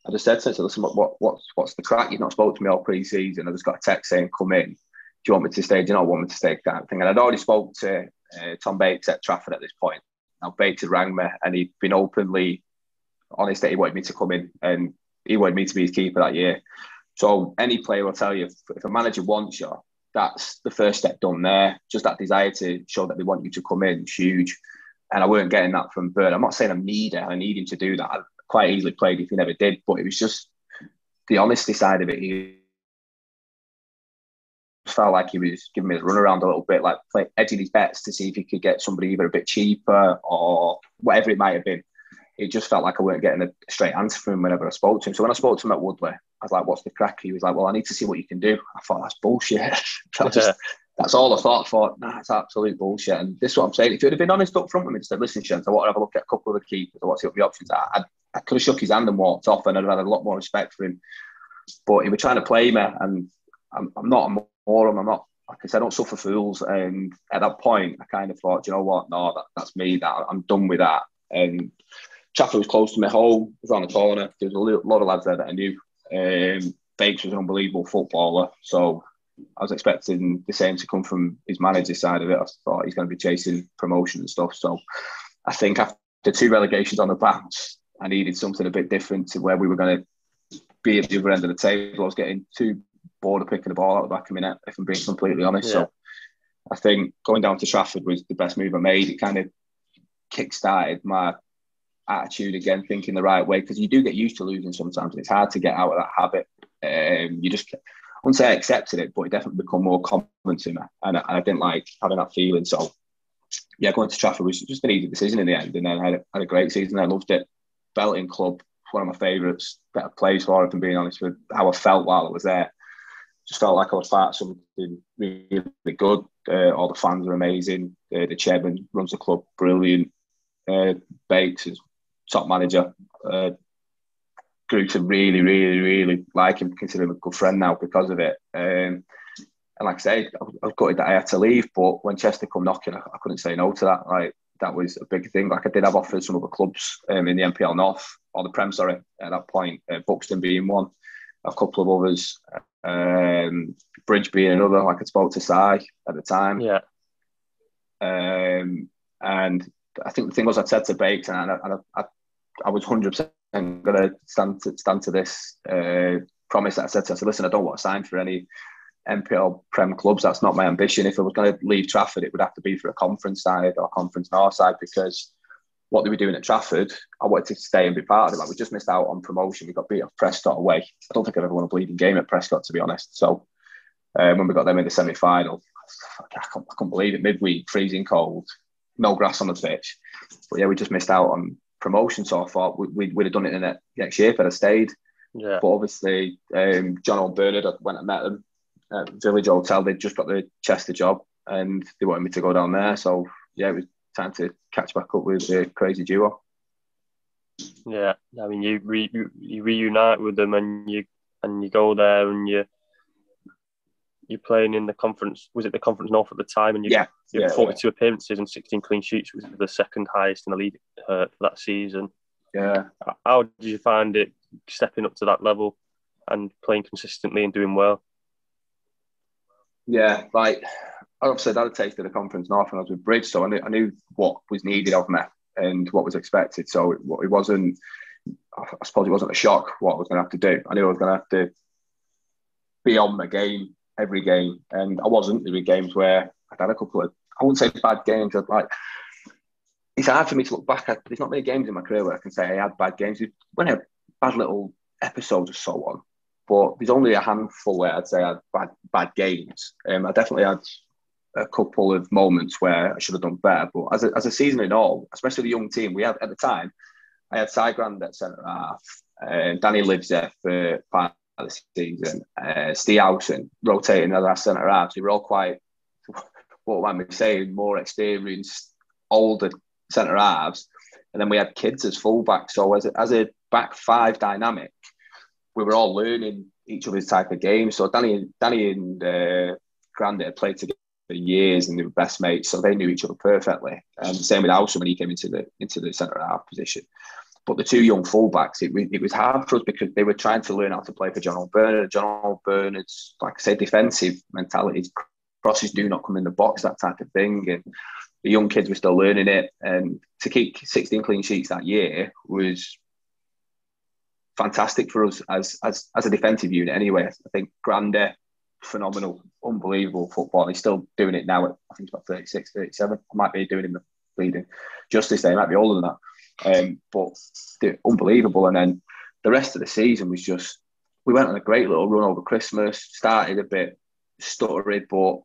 I just said to him, listen, what's the crack? You've not spoken to me all pre-season. I just got a text saying, come in. Do you want me to stay? Do you not want me to stay? Kind of thing. And I'd already spoke to Tom Bates at Trafford at this point. Now, Bates had rang me, and he'd been openly honest that he wanted me to come in, and he wanted me to be his keeper that year. So any player will tell you, if a manager wants you, that's the first step done there. Just that desire to show that they want you to come in is huge. And I weren't getting that from Bird. I'm not saying I need him to do that. I quite easily played if he never did, but it was just the honesty side of it. He felt like he was giving me a run around a little bit, like edging his bets to see if he could get somebody either a bit cheaper or whatever it might have been. It just felt like I weren't getting a straight answer from him whenever I spoke to him. So when I spoke to him at Woodley, I was like, what's the crack? He was like, well, I need to see what you can do. I thought, that's bullshit. That's all I thought. I thought, nah, it's absolute bullshit. And this is what I'm saying. If you'd have been honest up front with me and said, listen, Shenton, I want to have a look at a couple of the keepers or what's the options are, I could have shook his hand and walked off, and I'd have had a lot more respect for him. But he was trying to play me, and I'm not a moron. I'm not, like I said, I don't suffer fools. And at that point, I kind of thought, you know what? No, that's me. I'm done with that. And Trafford was close to my home. It was on the corner. There was a lot of lads there that I knew. Bakes was an unbelievable footballer. So I was expecting the same to come from his manager side of it. I thought he's going to be chasing promotion and stuff. So I think after 2 relegations on the bounce, I needed something a bit different to where we were going to be at the other end of the table. I was getting too bored of picking the ball out the back of my net, if I'm being completely honest. Yeah. So I think going down to Trafford was the best move I made. It kind of kick-started my attitude again, thinking the right way, because you do get used to losing sometimes, and it's hard to get out of that habit. You just, I wouldn't say I accepted it, but it definitely become more common to me, and I didn't like having that feeling. So yeah, going to Trafford was just an easy decision in the end, and then I had a great season. I loved it. Belting club, one of my favourites, better plays for it, if I'm being honest with how I felt while I was there. Just felt like I was part of something really good. All the fans are amazing. The chairman runs the club brilliant. Bates is top manager. Groups are really, really, really like him, consider him a good friend now because of it. And like I say, I was gutted that I had to leave, but when Chester come knocking, I couldn't say no to that. Like, that was a big thing. Like, I did have offers from other clubs in the NPL North, or the Prem, sorry, at that point. Buxton being one, a couple of others. Bridge being another. Like, I spoke to Si at the time. Yeah. And I think the thing was, I said to Bakes, and I was 100% going to stand to this promise that I said to him. I said, listen, I don't want to sign for any NPL Prem clubs. That's not my ambition. If I was going to leave Trafford, it would have to be for a conference side or conference north side, because what they were doing at Trafford, I wanted to stay and be part of it. Like, we just missed out on promotion. We got beat off Prescott away. I don't think I've ever won a bleeding game at Prescott, to be honest. So when we got them in the semi-final, I couldn't believe it. Midweek, freezing cold, no grass on the pitch. But yeah, we just missed out on promotion. So I thought we'd have done it in the next year if I'd have stayed. Yeah. But obviously, John and Bernard, I went and met them at Village Hotel. They'd just got the Chester job and they wanted me to go down there. So, yeah, it was time to catch back up with the crazy duo. Yeah, I mean, you reunite with them and you go there and you're playing in the conference. Was it the Conference North at the time? And you had 42 appearances and 16 clean sheets, which was the second highest in the league for that season. Yeah. How did you find it stepping up to that level and playing consistently and doing well? Yeah, like obviously I'd had a taste of the Conference North when I was with Bridge, so I knew what was needed of me and what was expected. So it wasn't, I suppose it wasn't a shock what I was going to have to do. I knew I was going to have to be on the game every game, and I wasn't. There were games where I'd had a couple of, I wouldn't say bad games. It's hard for me to look back at. There's not many games in my career where I can say I had bad games. When I had bad little episodes or so on, but there's only a handful where I'd say I had bad games. I definitely had a couple of moments where I should have done better. But as a season in all, especially the young team we had at the time, I had Cy Grand at centre half, Danny lives there for part of the season, Steve Howson rotating as our centre half. So we were all quite, what am I saying, more experienced, older centre halves, and then we had kids as fullbacks. So as a back five dynamic, we were all learning each other's type of games. So Danny and Grandit had played together for years and they were best mates, so they knew each other perfectly. And the same with Howson when he came into the centre half position. But the two young fullbacks, it was hard for us because they were trying to learn how to play for John Bernard. John Bernard's, like I say, defensive mentality. Crosses do not come in the box, that type of thing. And the young kids were still learning it. And to keep 16 clean sheets that year was fantastic for us as a defensive unit anyway. I think Grande, phenomenal, unbelievable football. He's still doing it now at, I think, about 36, 37. I might be doing him the bleeding justice there. He might be older than that. But they're unbelievable. And then the rest of the season was just, we went on a great little run over Christmas, started a bit stuttered, but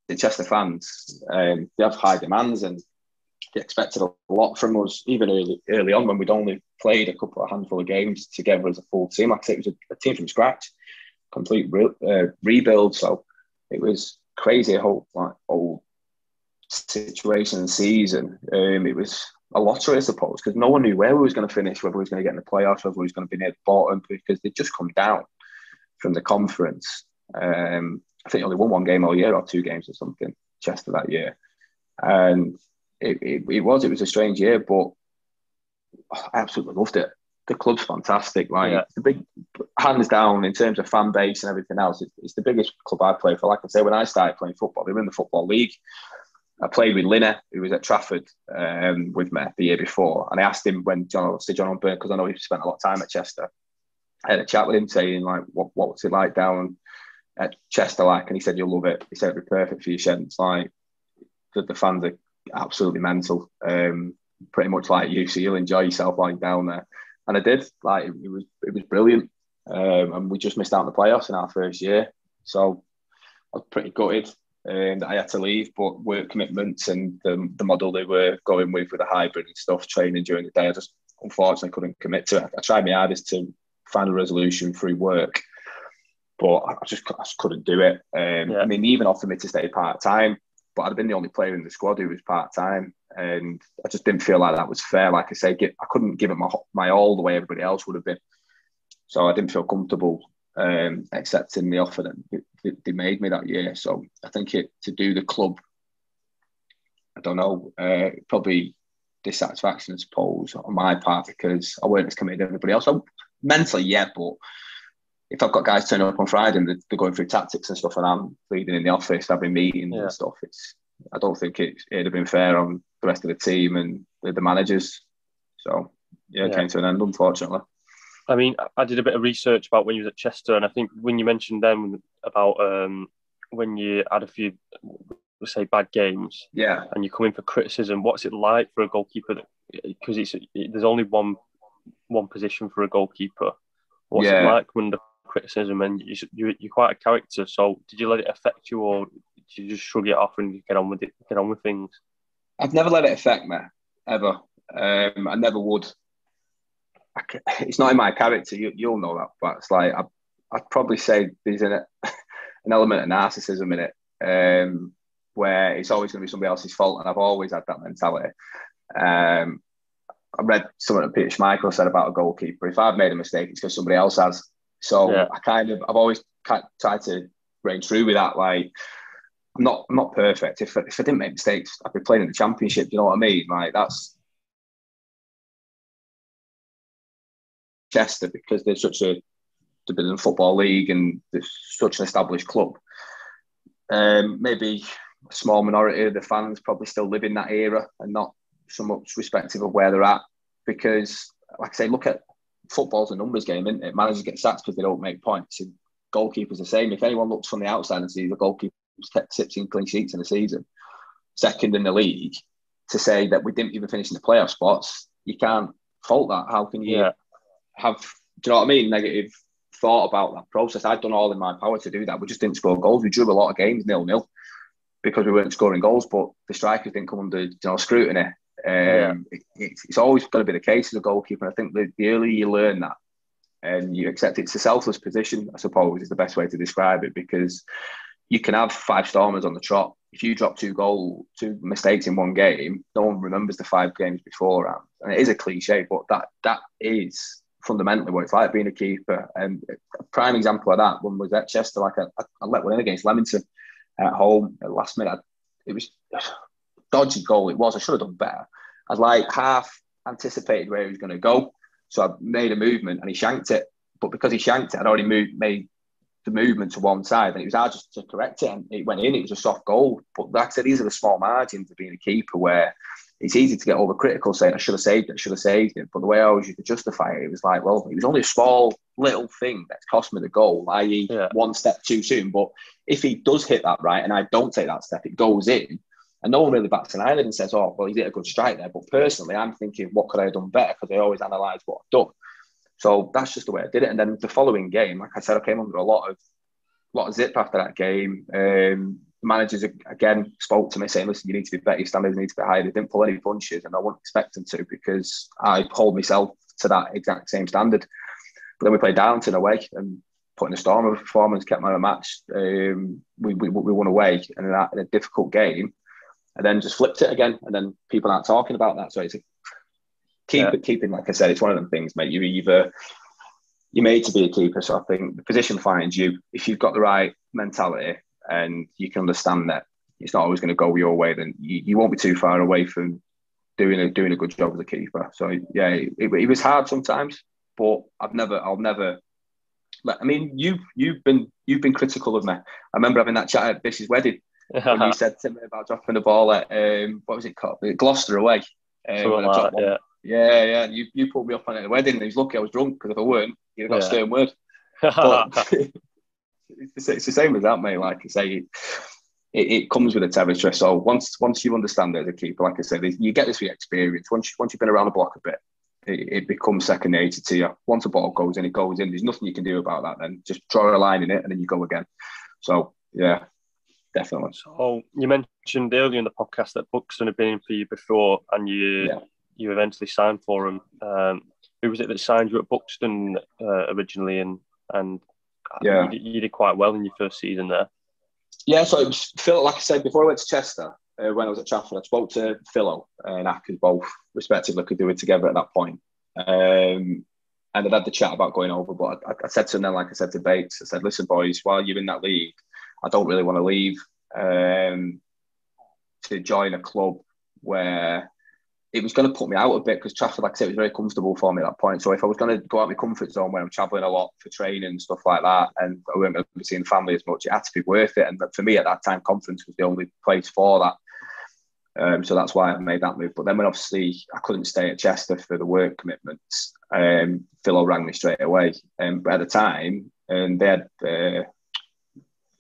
the Chester fans, they have high demands and they expected a lot from us, even early on when we'd only played a handful of games together as a full team. Like I said, it was a team from scratch, complete rebuild. So it was crazy, whole situation and season. It was a lottery, I suppose, because no one knew where we was going to finish, whether we was going to get in the playoffs, whether we was going to be near the bottom, because they'd just come down from the conference. I think only won one game all year or two games or something, Chester that year. And it was a strange year, but I absolutely loved it. The club's fantastic. It's the big, hands down, in terms of fan base and everything else, it's the biggest club I played for. Like I say, when I started playing football, they were in the Football League. I played with Linner, who was at Trafford with me the year before. And I asked him when John Byrne, because I know he spent a lot of time at Chester. I had a chat with him saying, like, what was it like down at Chester like? And he said, you'll love it. He said, it'd be perfect for you, Shenton. It's like, the fans are absolutely mental, pretty much like you. So you'll enjoy yourself lying down there. And I did. Like, it was brilliant. And we just missed out on the playoffs in our first year. So I was pretty gutted. And I had to leave, but work commitments and the model they were going with the hybrid and stuff, training during the day, I just unfortunately couldn't commit to it. I tried my hardest to find a resolution through work, but I just couldn't do it. I mean, they even offered me to stay part-time, but I'd have been the only player in the squad who was part-time, and I just didn't feel like that was fair. Like I say, I couldn't give it my all the way everybody else would have been. So I didn't feel comfortable accepting the offer that they made me that year. So I think to do the club, I don't know, probably dissatisfaction, I suppose, on my part, because I weren't as committed as everybody else. So mentally, yeah, but if I've got guys turning up on Friday and they're going through tactics and stuff, and I'm leading in the office, having meetings and stuff, I don't think it'd have been fair on the rest of the team and the managers. So it came to an end, unfortunately. I mean, I did a bit of research about when you was at Chester, and I think when you mentioned then about when you had a few, let's say, bad games, and you come in for criticism, what's it like for a goalkeeper? Because there's only one position for a goalkeeper. What's it like when the criticism, and you're quite a character? So did you let it affect you, or did you just shrug it off and get on with it, get on with things? I've never let it affect me ever. I never would. it's not in my character. You'll know that, but it's like I'd probably say there's an element of narcissism in it, where it's always going to be somebody else's fault, and I've always had that mentality. I read something that Peter Schmeichel said about a goalkeeper. If I've made a mistake, it's because somebody else has. So I've always tried to rein true with that. Like, I'm not perfect. If I didn't make mistakes, I'd be playing in the Championship. You know what I mean? Like, that's Chester, because there's such a division football league and there's such an established club. Maybe a small minority of the fans probably still live in that era and not so much respective of where they're at, because, like I say, look at football's a numbers game, isn't it? Managers get sacked because they don't make points, and goalkeepers the same. If anyone looks from the outside and sees the goalkeeper's kept 16 clean sheets in the season, second in the league, to say that we didn't even finish in the playoff spots, you can't fault that. How can you have, do you know what I mean, negative thought about that process? I'd done all in my power to do that. We just didn't score goals. We drew a lot of games 0-0 because we weren't scoring goals, but the strikers didn't come under scrutiny. It's always going to be the case as a goalkeeper. I think the earlier you learn that and you accept it's a selfless position, I suppose, is the best way to describe it, because you can have 5 stormers on the trot. If you drop 2 mistakes in one game, no one remembers the 5 games beforehand. And it is a cliche, but that is fundamentally what it's like being a keeper. And a prime example of that one was at Chester. Like, I let one in against Leamington at home at the last minute. It was a dodgy goal. It was. I should have done better. I like half anticipated where he was going to go, so I made a movement and he shanked it. But because he shanked it, I'd already made the movement to one side, and it was hard just to correct it, and it went in. It was a soft goal. But like I said, these are the small margins of being a keeper, where it's easy to get overcritical, saying I should have saved it. But the way I always used to justify it, it was like, well, it was only a small little thing that's cost me the goal, i.e. one step too soon. But if he does hit that right and I don't take that step, it goes in. And no one really bats an eyelid and says, oh, well, he did a good strike there. But personally, I'm thinking, what could I have done better? Because I always analyse what I've done. So that's just the way I did it. And then the following game, like I said, I came under a lot of zip after that game. Managers, again, spoke to me saying, listen, you need to be better, your standards need to be higher. They didn't pull any punches, and I wouldn't expect them to, because I hold myself to that exact same standard. But then we played Darlington away and put in a storm of a performance, kept man of the match. We won away in a difficult game. And then just flipped it again, and then people aren't talking about that. So it's keeping, like I said, it's one of them things, mate. You're made to be a keeper. So I think the position finds you. If you've got the right mentality and you can understand that it's not always going to go your way, then you won't be too far away from doing a good job as a keeper. So yeah, it was hard sometimes, but I'll never. I mean, you've been critical of me. I remember having that chat at Bish's wedding. When you said to me about dropping the ball at what was it called? Gloucester away. When I dropped one. Yeah. You pulled me up on it at the wedding. And he was lucky I was drunk, because if I weren't, you'd have got a stern word. But it's the same as that, mate. Like I say, it comes with the territory. So once you understand it as a keeper, like I said, you get this with experience. Once you've been around the block a bit, it becomes second nature to you. Once a ball goes in, it goes in. There's nothing you can do about that. Then just draw a line in it, and then you go again. So yeah. Definitely. So you mentioned earlier in the podcast that Buxton had been in for you before, and you eventually signed for him. Who was it that signed you at Buxton originally? And you did quite well in your first season there. Yeah, so it was Phil. Like I said before, I went to Chester when I was at Trafford. I spoke to Philo and Ackers, both respectively, could do it together at that point. And I'd had the chat about going over, but I said to them then, like I said to Bates, I said, listen, boys, while you're in that league, I don't really want to leave to join a club where it was going to put me out a bit, because Trafford, like I said, was very comfortable for me at that point. So if I was going to go out of my comfort zone where I'm travelling a lot for training and stuff like that, and I weren't going to be seeing family as much, it had to be worth it. And for me at that time, conference was the only place for that. So that's why I made that move. But then when obviously I couldn't stay at Chester for the work commitments, Philo rang me straight away. But at the time, and they had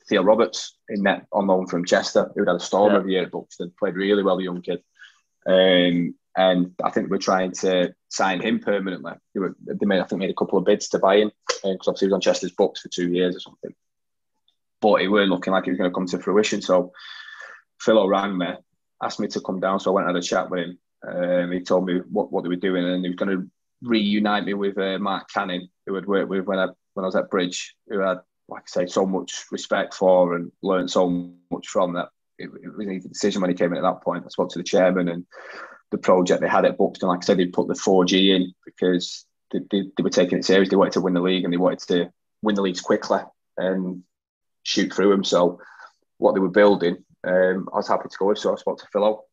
Theo Roberts in net on loan from Chester, who'd had a storm of a year at Buxton, played really well, the young kid. And I think we're trying to sign him permanently. They made a couple of bids to buy him, because obviously he was on Chester's books for 2 years or something. But it weren't looking like it was going to come to fruition. So Philo rang me, asked me to come down, so I went and had a chat with him. He told me what they were doing, and he was going to reunite me with Mark Canning, who I'd worked with when I was at Bridge, who I had, like I say, so much respect for and learned so much from. That it was an easy decision when he came in at that point. I spoke to the chairman and the project they had at Buxton. Like I said, they'd put the 4G in because they were taking it serious. They wanted to win the league and they wanted to win the leagues quickly and shoot through them. So what they were building, I was happy to go with. So I spoke to Philo,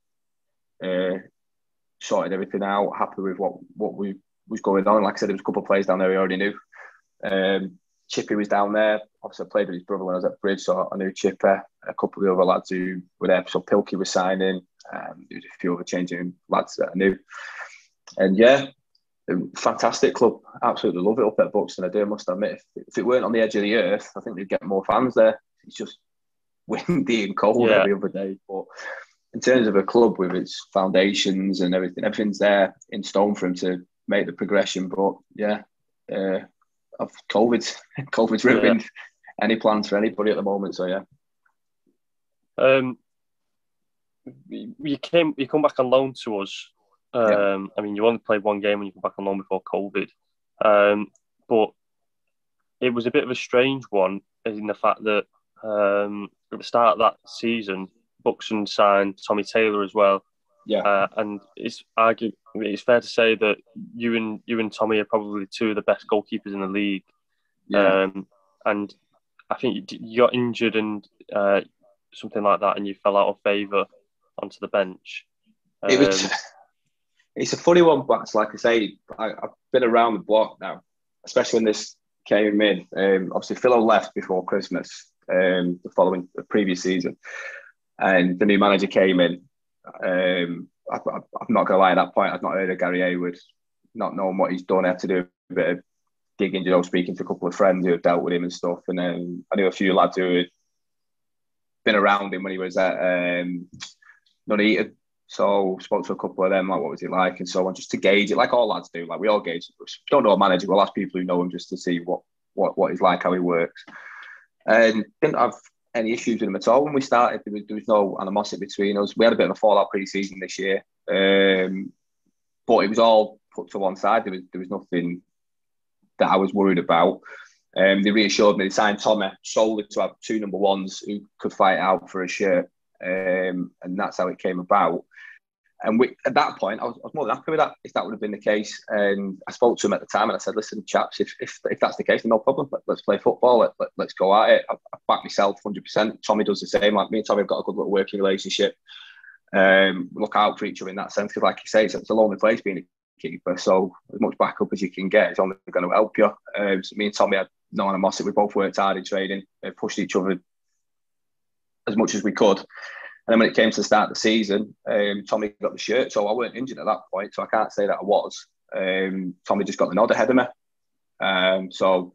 sorted everything out, happy with what was going on. Like I said, there was a couple of players down there we already knew. Chippy was down there. Obviously, I played with his brother when I was at Bridge, so I knew Chippy. A couple of the other lads who were there. So Pilkey was signing. There was a few other changing lads that I knew. And yeah, fantastic club. Absolutely love it up at Buxton. I do, must admit. If it weren't on the edge of the earth, I think they'd get more fans there. It's just windy and cold every other day. But in terms of a club with its foundations and everything's there in stone for him to make the progression. But yeah, COVID's ruined any plans for anybody at the moment. So yeah. You come back on loan to us. I mean, you only played one game when you come back on loan before COVID. But it was a bit of a strange one in the fact that at the start of that season, Buxton signed Tommy Taylor as well. Yeah. And it's fair to say that you and Tommy are probably two of the best goalkeepers in the league. Yeah. And I think you got injured and something like that, and you fell out of favour onto the bench. It's a funny one, but like I say, I've been around the block now, especially when this came in. Obviously, Philo left before Christmas, the previous season, and the new manager came in. I'm not going to lie, at that point, I'd not heard of Gary Hayward, not knowing what he's done. I had to do a bit of digging, speaking to a couple of friends who had dealt with him and stuff. And then I knew a few lads who had been around him when he was at Nuneaton. So spoke to a couple of them, like what was he like and so on, just to gauge it, like all lads do. Like we all gauge. Don't know a manager, we'll ask people who know him just to see what he's like, how he works. And didn't have any issues with him at all when we started. There was no animosity between us. We had a bit of a fallout pre-season this year, but it was all put to one side. There was nothing that I was worried about. They reassured me. They signed Tommy solely to have two number ones who could fight out for a shirt, and that's how it came about. And at that point, I was more than happy with that, if that would have been the case. And I spoke to him at the time and I said, listen, chaps, if that's the case, then no problem. Let's play football. Let's go at it. I back myself 100%. Tommy does the same. Like me and Tommy have got a good little working relationship. Look out for each other in that sense. Because like you say, it's a lonely place being a keeper. So as much backup as you can get is only going to help you. So me and Tommy had no animosity. We both worked hard in training, pushed each other as much as we could. And then when it came to the start of the season, Tommy got the shirt. So I weren't injured at that point. So I can't say that I was. Tommy just got the nod ahead of me. So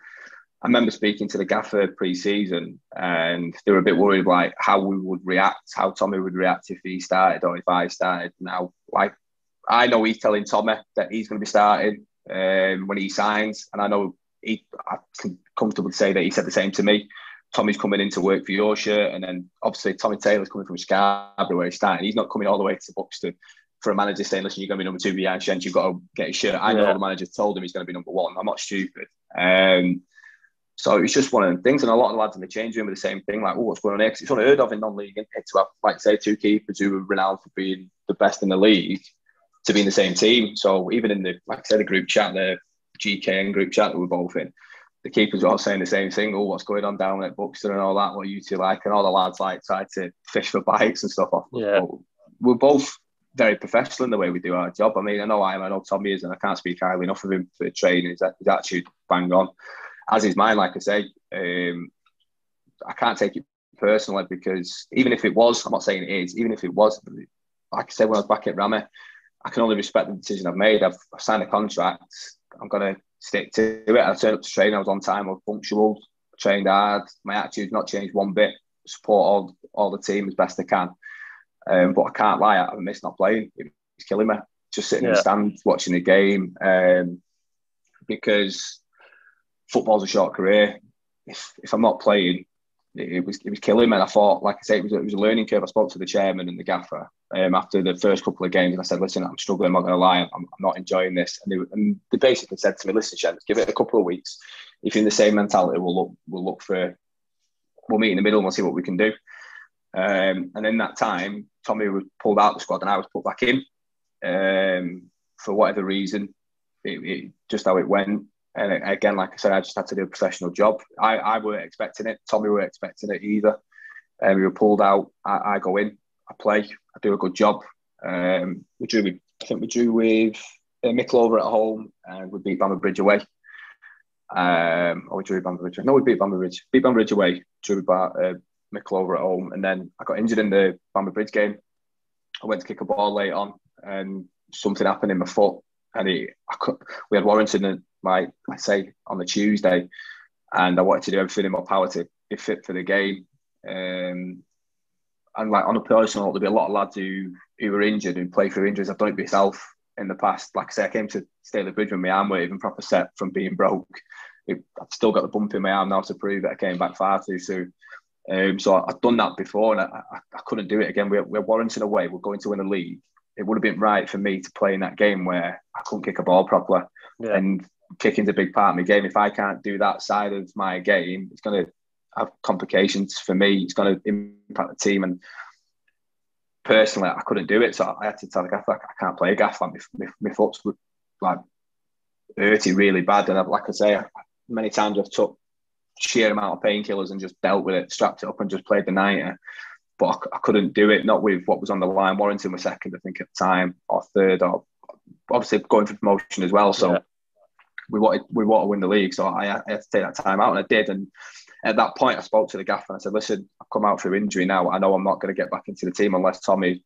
I remember speaking to the gaffer pre-season and they were a bit worried like how we would react, how Tommy would react if he started or if I started. Now, like, I know he's telling Tommy that he's going to be starting when he signs. And I know I can comfortably say that he said the same to me. Tommy's coming in to work for your shirt, and then obviously Tommy Taylor's coming from Scarborough where he's starting. He's not coming all the way to Buxton for a manager saying, listen, you're going to be number 2 behind Shenton, you've got to get his shirt. I know the manager told him he's going to be number 1. I'm not stupid. So it's just one of them things. And a lot of the lads in the change room are the same thing, like, oh, what's going on here? Because it's unheard of in non-league, isn't it, to have, like, say, 2 keepers who are renowned for being the best in the league to be in the same team. So even in the, like I said, the group chat, the GKN group chat that we're both in, the keepers were all saying the same thing. Oh, what's going on down at Buxton and all that? What you two like? And all the lads like tried to fish for bites and stuff off. Yeah. But we're both very professional in the way we do our job. I mean, I know Tommy is, and I can't speak highly enough of him for training. His attitude bang on, as is mine. Like I say, I can't take it personally because even if it was, I'm not saying it is. Even if it was, like I said, when I was back at Ramy, I can only respect the decision I've made. I've signed a contract. I'm gonna stick to it. I turned up to training. I was on time. I was punctual. Trained hard. My attitude's not changed one bit. Support all the team as best I can. But I can't lie. I miss not playing. It's killing me. Just sitting in the stands watching the game. Because football's a short career. If I'm not playing, it was killing me. And I thought, like I say, it was a learning curve. I spoke to the chairman and the gaffer after the first couple of games, and I said, listen, I'm struggling. I'm not going to lie, I'm not enjoying this. And they basically said to me, listen, Shen, give it a couple of weeks. If you're in the same mentality, we'll meet in the middle and we'll see what we can do. And in that time, Tommy was pulled out of the squad and I was put back in. For whatever reason, it just how it went. And again, like I said, I just had to do a professional job. I weren't expecting it. Tommy weren't expecting it either. We were pulled out. I go in, I play, I do a good job. We drew with Mickle at home, and we beat Bamber away. Or we drew Bamber. No, we beat Bamber. Beat Bamber away. Drew with Mickle at home, and then I got injured in the Bamber game. I went to kick a ball late on, and something happened in my foot, and we had Warrington on the Tuesday, and I wanted to do everything in my power to be fit for the game. And like on a personal note, there'll be a lot of lads who were injured and play through injuries. I've done it myself in the past. Like I say, I came to Stalybridge when my arm weren't even proper set from being broke. I've still got the bump in my arm now to prove that I came back far too soon. So I've done that before, and I couldn't do it again. We're Warrington away. We're going to win the league. It would have been right for me to play in that game where I couldn't kick a ball properly. Yeah. And kicking's a big part of my game. If I can't do that side of my game, it's going to have complications for me. It's going to impact the team. And personally, I couldn't do it. So I had to tell the gaffer, I can't play a gaff. My foot's like hurting really bad. And like I say, many times I've took sheer amount of painkillers and just dealt with it, strapped it up and just played the 90. But I couldn't do it, not with what was on the line. Warrington was second, I think, at the time, or third, or obviously going for promotion as well. So we wanted to win the league. So I had to take that time out, and I did. And at that point, I spoke to the gaffer and I said, listen, I've come out through injury now. I know I'm not going to get back into the team unless Tommy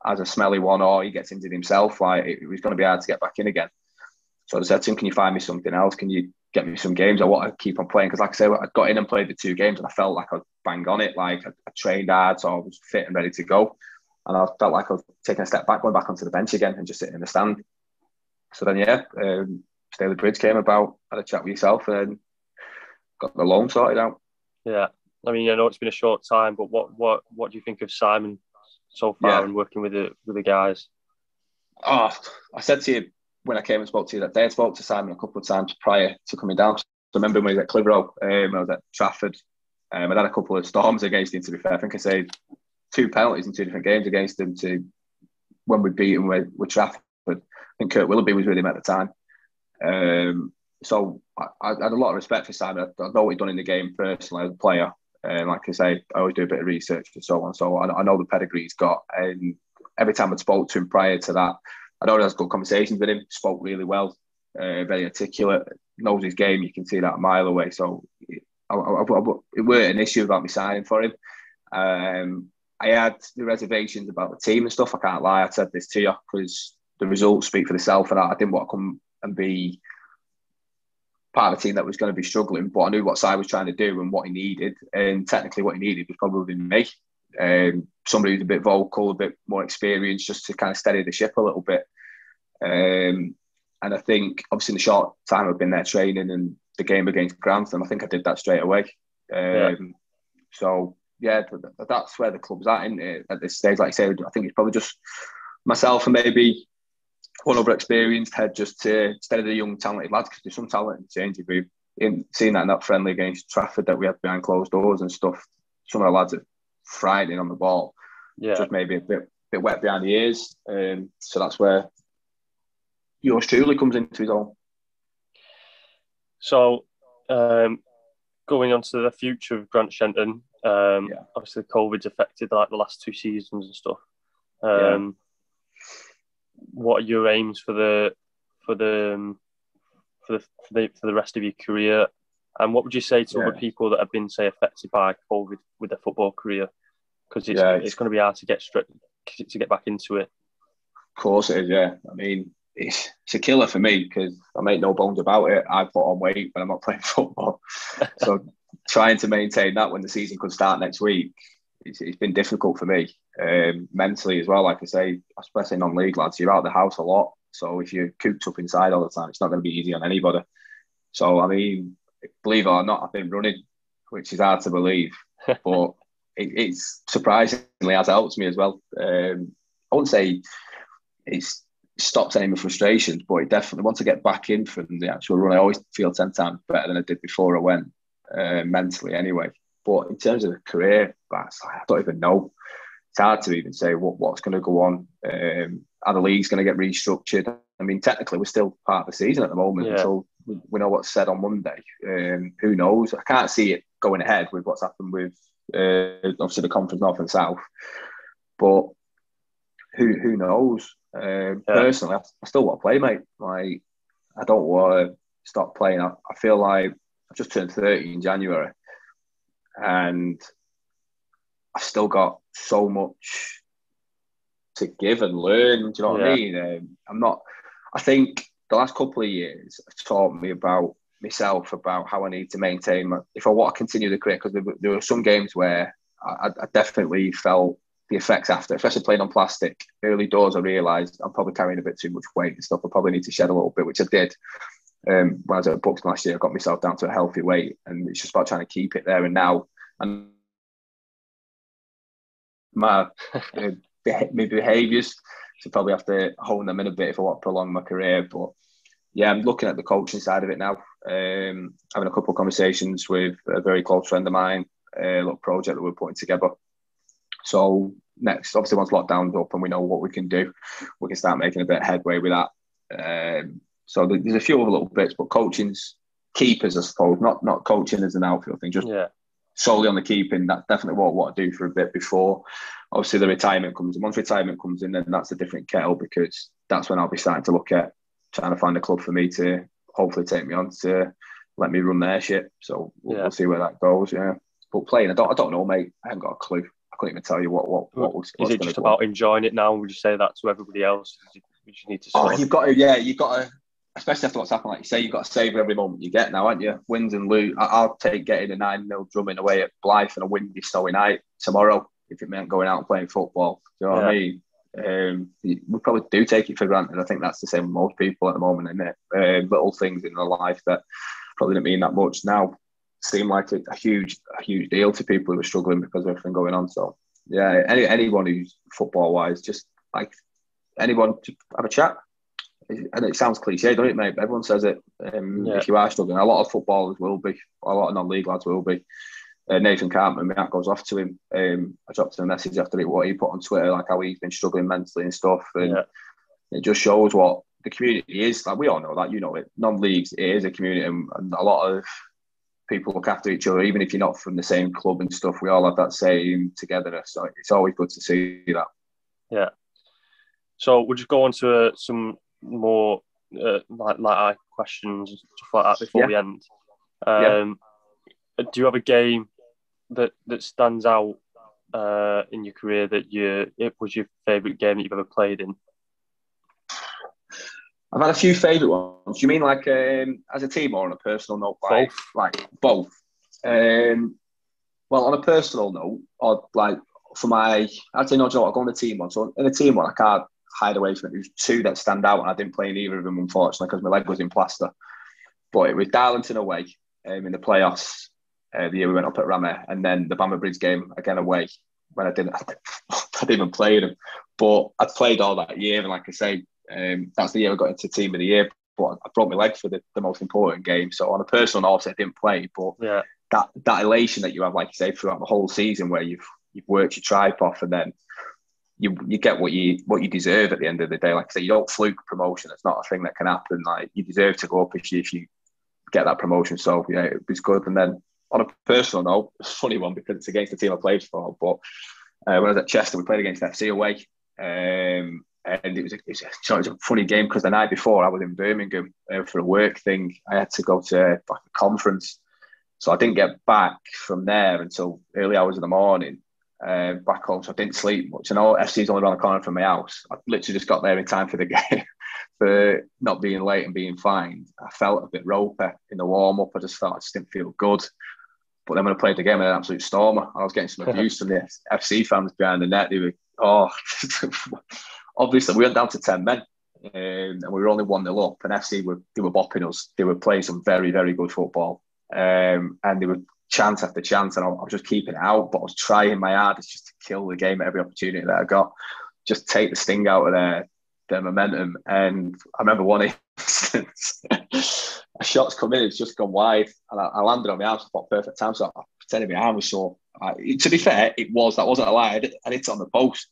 has a smelly one or he gets injured himself. Like, it was going to be hard to get back in again. So I said to him, can you find me something else? Can you get me some games? I want to keep on playing. Because like I said, I got in and played the 2 games and I felt like I was bang on it. Like I trained hard, so I was fit and ready to go. And I felt like I was taking a step back, going back onto the bench again and just sitting in the stand. So then, Stalybridge came about, had a chat with yourself and got the loan sorted out. Yeah. I mean, I know it's been a short time, but what do you think of Simon so far and working with the guys? Oh, I said to you when I came and spoke to you that day, I spoke to Simon a couple of times prior to coming down. So I remember when he was at Clitheroe, I was at Trafford. I had a couple of storms against him, to be fair. I think I saved 2 penalties in 2 different games against him when we beat him with Trafford. I think Kurt Willoughby was with him at the time. So I had a lot of respect for Simon. I know what he'd done in the game personally as a player. Like I say, I always do a bit of research and so on. So I know the pedigree he's got. And every time I'd spoke to him prior to that, I'd always had good conversations with him. Spoke really well, very articulate, knows his game. You can see that a mile away. So it weren't an issue about me signing for him. I had the reservations about the team and stuff. I can't lie. I said this to you because the results speak for themselves, and I didn't want to come and be part of a team that was going to be struggling, but I knew what Si was trying to do and what he needed. And technically what he needed was probably me. Somebody who's a bit vocal, a bit more experienced, just to kind of steady the ship a little bit. And I think, obviously, in the short time I've been there training and the game against Grantham, I think I did that straight away. So, yeah, that's where the club's at, isn't it? At this stage, like I said, I think it's probably just myself and maybe one other experienced head just to steady the young, talented lads, because there's some talent in the changing room. Seeing that in that friendly against Trafford that we had behind closed doors and stuff, some of the lads are frightening on the ball. Yeah. Just maybe a bit wet behind the ears. So that's where yours truly comes into his own. So, going on to the future of Grant Shenton, obviously COVID's affected like the last 2 seasons and stuff. What are your aims for the rest of your career, and what would you say to other people that have been, say, affected by COVID with their football career? Because it's going to be hard to get back into it. Of course it is. Yeah, I mean, it's a killer for me because I make no bones about it. I put on weight when I'm not playing football, so trying to maintain that when the season could start next week, it's been difficult for me. Mentally as well, like I say, especially non-league lads, you're out of the house a lot. So if you're cooped up inside all the time, it's not going to be easy on anybody. So, I mean, believe it or not, I've been running, which is hard to believe. but it's surprisingly has helped me as well. I wouldn't say it's stopped any of my frustrations, but it definitely, once I get back in from the actual run, I always feel 10 times better than I did before I went, mentally anyway. But in terms of the career, I don't even know. It's hard to even say what's going to go on. How the league's going to get restructured. I mean, technically, we're still part of the season at the moment until we know what's said on Monday. Who knows? I can't see it going ahead with what's happened with obviously the Conference North and South. But who knows? Personally, I still want to play, mate. Like, I don't want to stop playing. I feel like I've just turned 30 in January, and I've still got so much to give and learn. Do you know what I mean? I think the last couple of years have taught me about myself, about how I need to maintain if I want to continue the career, because there were some games where I definitely felt the effects after, especially playing on plastic. Early doors, I realised I'm probably carrying a bit too much weight and stuff. I probably need to shed a little bit, which I did. When I was at Buxton last year, I got myself down to a healthy weight, and it's just about trying to keep it there. And now, my behaviours, so probably have to hone them in a bit if I want to prolong my career. But yeah, I'm looking at the coaching side of it now. Having a couple of conversations with a very close friend of mine, a little project that we're putting together. So next, obviously, once lockdown's up and we know what we can do, we can start making a bit of headway with that. So there's a few other little bits, but coaching's keepers, I suppose, not coaching as an outfield thing, just solely on the keeping. That's definitely what I want to do for a bit before, obviously, the retirement comes in. Once retirement comes in, then that's a different kettle, because that's when I'll be starting to look at trying to find a club for me to hopefully take me on to let me run their shit. So we'll see where that goes. Yeah, but playing, I don't know, mate. I haven't got a clue. I couldn't even tell you what's is it just about enjoying it now? Would you say that to everybody else? You just need to. You've got to. Especially after what's happened, like you say, you've got to savour every moment you get now, haven't you? Wins and lose. I'll take getting a 9-0 drumming away at Blyth and a windy, snowy night tomorrow if it meant going out and playing football. Do you know what I mean? We probably do take it for granted. I think that's the same with most people at the moment, isn't it? Little things in their life that probably didn't mean that much now seem like a huge deal to people who are struggling because of everything going on. So yeah, anyone who's football-wise, just like anyone, to have a chat. And it sounds cliche, don't it, mate? Everyone says it. If you are struggling, a lot of footballers will be. A lot of non-league lads will be. Nathan Carpenter, my hat goes off to him. I dropped him a message after what he put on Twitter, like how he's been struggling mentally and stuff. And it just shows what the community is. Like, we all know that, you know it. Non-leagues, it is a community, and a lot of people look after each other, even if you're not from the same club and stuff. We all have that same togetherness. So it's always good to see that. Yeah. So we'll just go on to some more like questions and stuff like that before we end. Do you have a game that stands out in your career that it was your favourite game that you've ever played in? I've had a few favourite ones. Do you mean like as a team or on a personal note? Both. Like both. Well, on a personal note, or like for I'd say no, Joe, I'll go on the team one. So in a team one, I can't hide away from it. There's two that stand out, and I didn't play in either of them, unfortunately, because my leg was in plaster. But it was Darlington away in the playoffs the year we went up at Rameh, and then the Stalybridge game again away when I didn't even play them. But I'd played all that year, and like I say, that's the year I got into team of the year. But I broke my leg for the most important game. So on a personal note, I didn't play, but that elation that you have, like you say, throughout the whole season, where you've worked your tripe off, and then you get what you deserve at the end of the day. Like I say, you don't fluke promotion. It's not a thing that can happen. Like, you deserve to go up if you get that promotion. So yeah, it was good. And then on a personal note, it's a funny one because it's against the team I played for. But when I was at Chester, we played against FC away, and it was a funny game because the night before I was in Birmingham for a work thing. I had to go to a conference, so I didn't get back from there until early hours of the morning. Back home, so I didn't sleep much. I know FC's only around the corner from my house. I literally just got there in time for the game, for not being late and being fined. I felt a bit ropey in the warm-up. I just didn't feel good. But then when I played the game, I had an absolute stormer. I was getting some abuse from the FC fans behind the net. They were, obviously, we went down to 10 men, and we were only 1-0 up, and FC they were bopping us. They were playing some very, very good football, and they were chance after chance, and I was just keeping it out. But I was trying my hardest just to kill the game at every opportunity that I got, just take the sting out of their momentum. And I remember one instance, a shot's come in, it's just gone wide, and I landed on my arm, so I thought perfect time. So I pretended my arm was sore. To be fair, that wasn't a lie. I hit it on the post,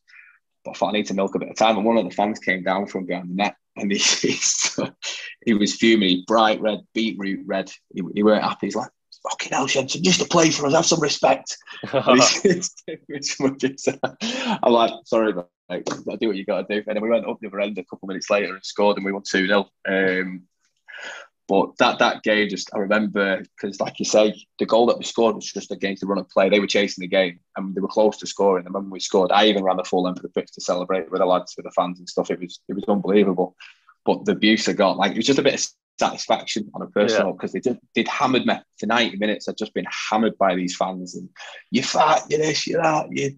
but I thought I need to milk a bit of time. And one of the fans came down from behind the net, and he was fuming, bright red, beetroot red. He weren't happy. He's like, fucking hell, Shenton, just to play for us, have some respect. I'm like, sorry, mate, do what you got to do. And then we went up the other end a couple of minutes later and scored, and we won 2-0. But that game, just I remember, because like you say, the goal that we scored was just against the run of play. They were chasing the game, and they were close to scoring. And when we scored, I even ran the full length of the pitch to celebrate with the lads, with the fans and stuff. It was unbelievable. But the abuse I got, like, it was just a bit of satisfaction on a personal, because they'd hammered me for 90 minutes. I'd just been hammered by these fans, and you fat, you this, you that, you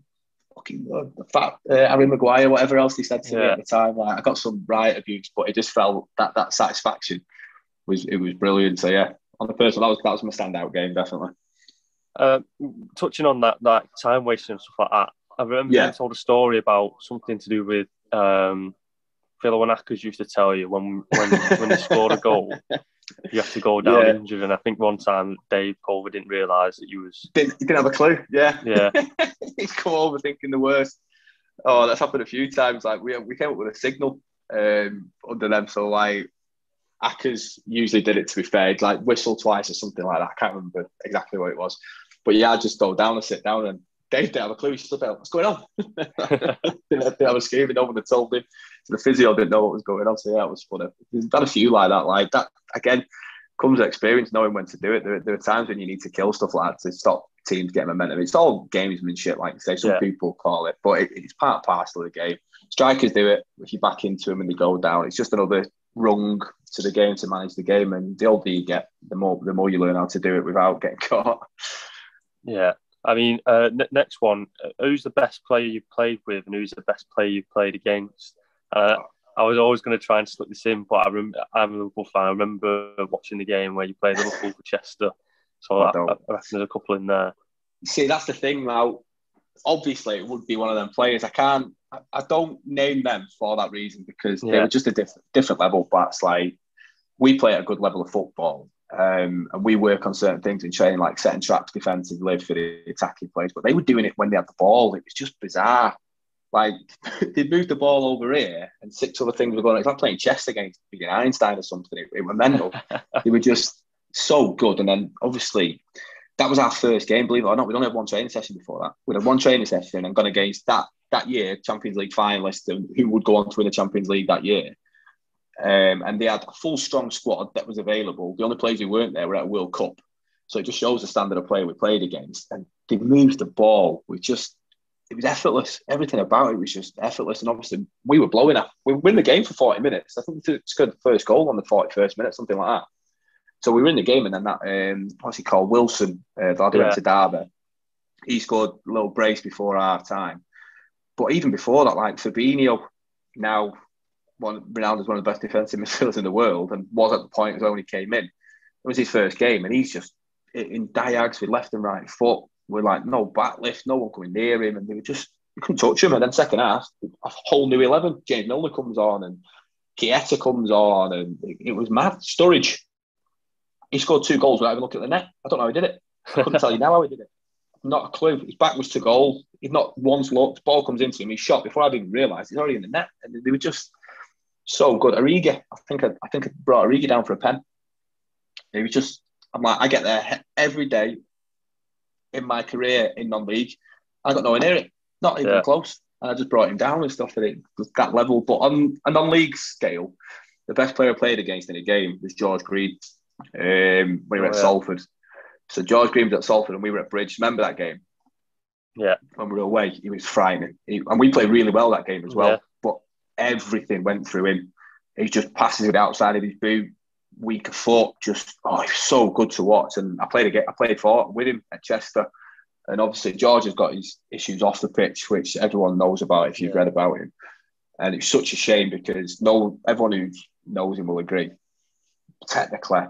fucking fat Harry Maguire, whatever else he said to me at the time. Like, I got some riot abuse, but it just felt that satisfaction was brilliant. So yeah, on the personal, that was my standout game, definitely. Touching on that time wasting and stuff like that, I remember you told a story about something to do with Phil and Ackers used to tell you when you scored a goal, you have to go down injured. And I think one time Dave Culver didn't realise that you didn't have a clue. Yeah. Yeah. He's come over thinking the worst. Oh, that's happened a few times. Like we came up with a signal under them. So like Ackers usually did it, to be fair. He'd like whistle twice or something like that. I can't remember exactly what it was. But yeah, I'd just go down and sit down, and Dave didn't have a clue. He stood there, what's going on? didn't have a scheme, no one had told him. So the physio didn't know what was going on. So yeah, it was funny. There's been a few like that. Like that, again, comes with experience, knowing when to do it. There are times when you need to kill stuff like that to stop teams getting momentum. It's all gamesmanship, like you say. Some people call it, but it's part and parcel of the game. Strikers do it. If you back into them and they go down, it's just another rung to the game to manage the game. And the older you get, the more you learn how to do it without getting caught. Yeah. I mean, next one, who's the best player you've played with, and who's the best player you've played against? I was always going to try and slip this in, but I'm a Liverpool fan. I remember watching the game where you played Liverpool for Chester. So I reckon there's a couple in there. See, that's the thing now. Obviously, it would be one of them players. I don't name them for that reason, because they were just a different level. But it's like, we play at a good level of football. And we work on certain things in training, like setting traps defensively for the attacking plays. But they were doing it when they had the ball. It was just bizarre. Like, they'd move the ball over here and 6 other things were going on. It's like playing chess against Einstein or something. It was mental. They were just so good. And then, obviously, that was our first game, believe it or not. We'd only had one training session before that. We'd had one training session and gone against that year Champions League finalists who would go on to win the Champions League that year. And they had a full strong squad that was available. The only players who weren't there were at a World Cup. So it just shows the standard of player we played against. And they moved the ball. It was effortless. Everything about it was just effortless. And obviously, we were blowing up. We win the game for 40 minutes. I think we scored the first goal on the 41st minute, something like that. So we were in the game, and then that, what's he called? Wilson, the lad who went to Derby. He scored a little brace before half time. But even before that, like Fabinho, now Ronaldo's one of the best defensive midfielders in the world, and was at the point when he came in. It was his first game, and he's just in diags with left and right foot. We're like, no back lift, no one coming near him, and we couldn't touch him. And then second half, a whole new 11. James Milner comes on, and Chiesa comes on, and it was mad. Sturridge, he scored 2 goals without even looking at the net. I don't know how he did it. I couldn't tell you now how he did it. Not a clue. His back was to goal. He'd not once looked. Ball comes into him. He's shot before I'd even realised he's already in the net. And they were just so good. Origi, I think I brought Origi down for a pen. He was just, I'm like, I get there every day in my career in non-league. I got nowhere near it. Not even close. And I just brought him down and stuff at it, that level. But on a non-league scale, the best player I played against in a game was George Green when we were at Salford. So George Green was at Salford and we were at Bridge. Remember that game? Yeah. When we were away, he was frightening. And we played really well that game as well. Yeah. But everything went through him. He just passes it outside of his boot, weak of foot. Just, he was so good to watch. And I played with him at Chester. And obviously George has got his issues off the pitch, which everyone knows about if you've read about him. And it's such a shame because everyone who knows him will agree. Technically,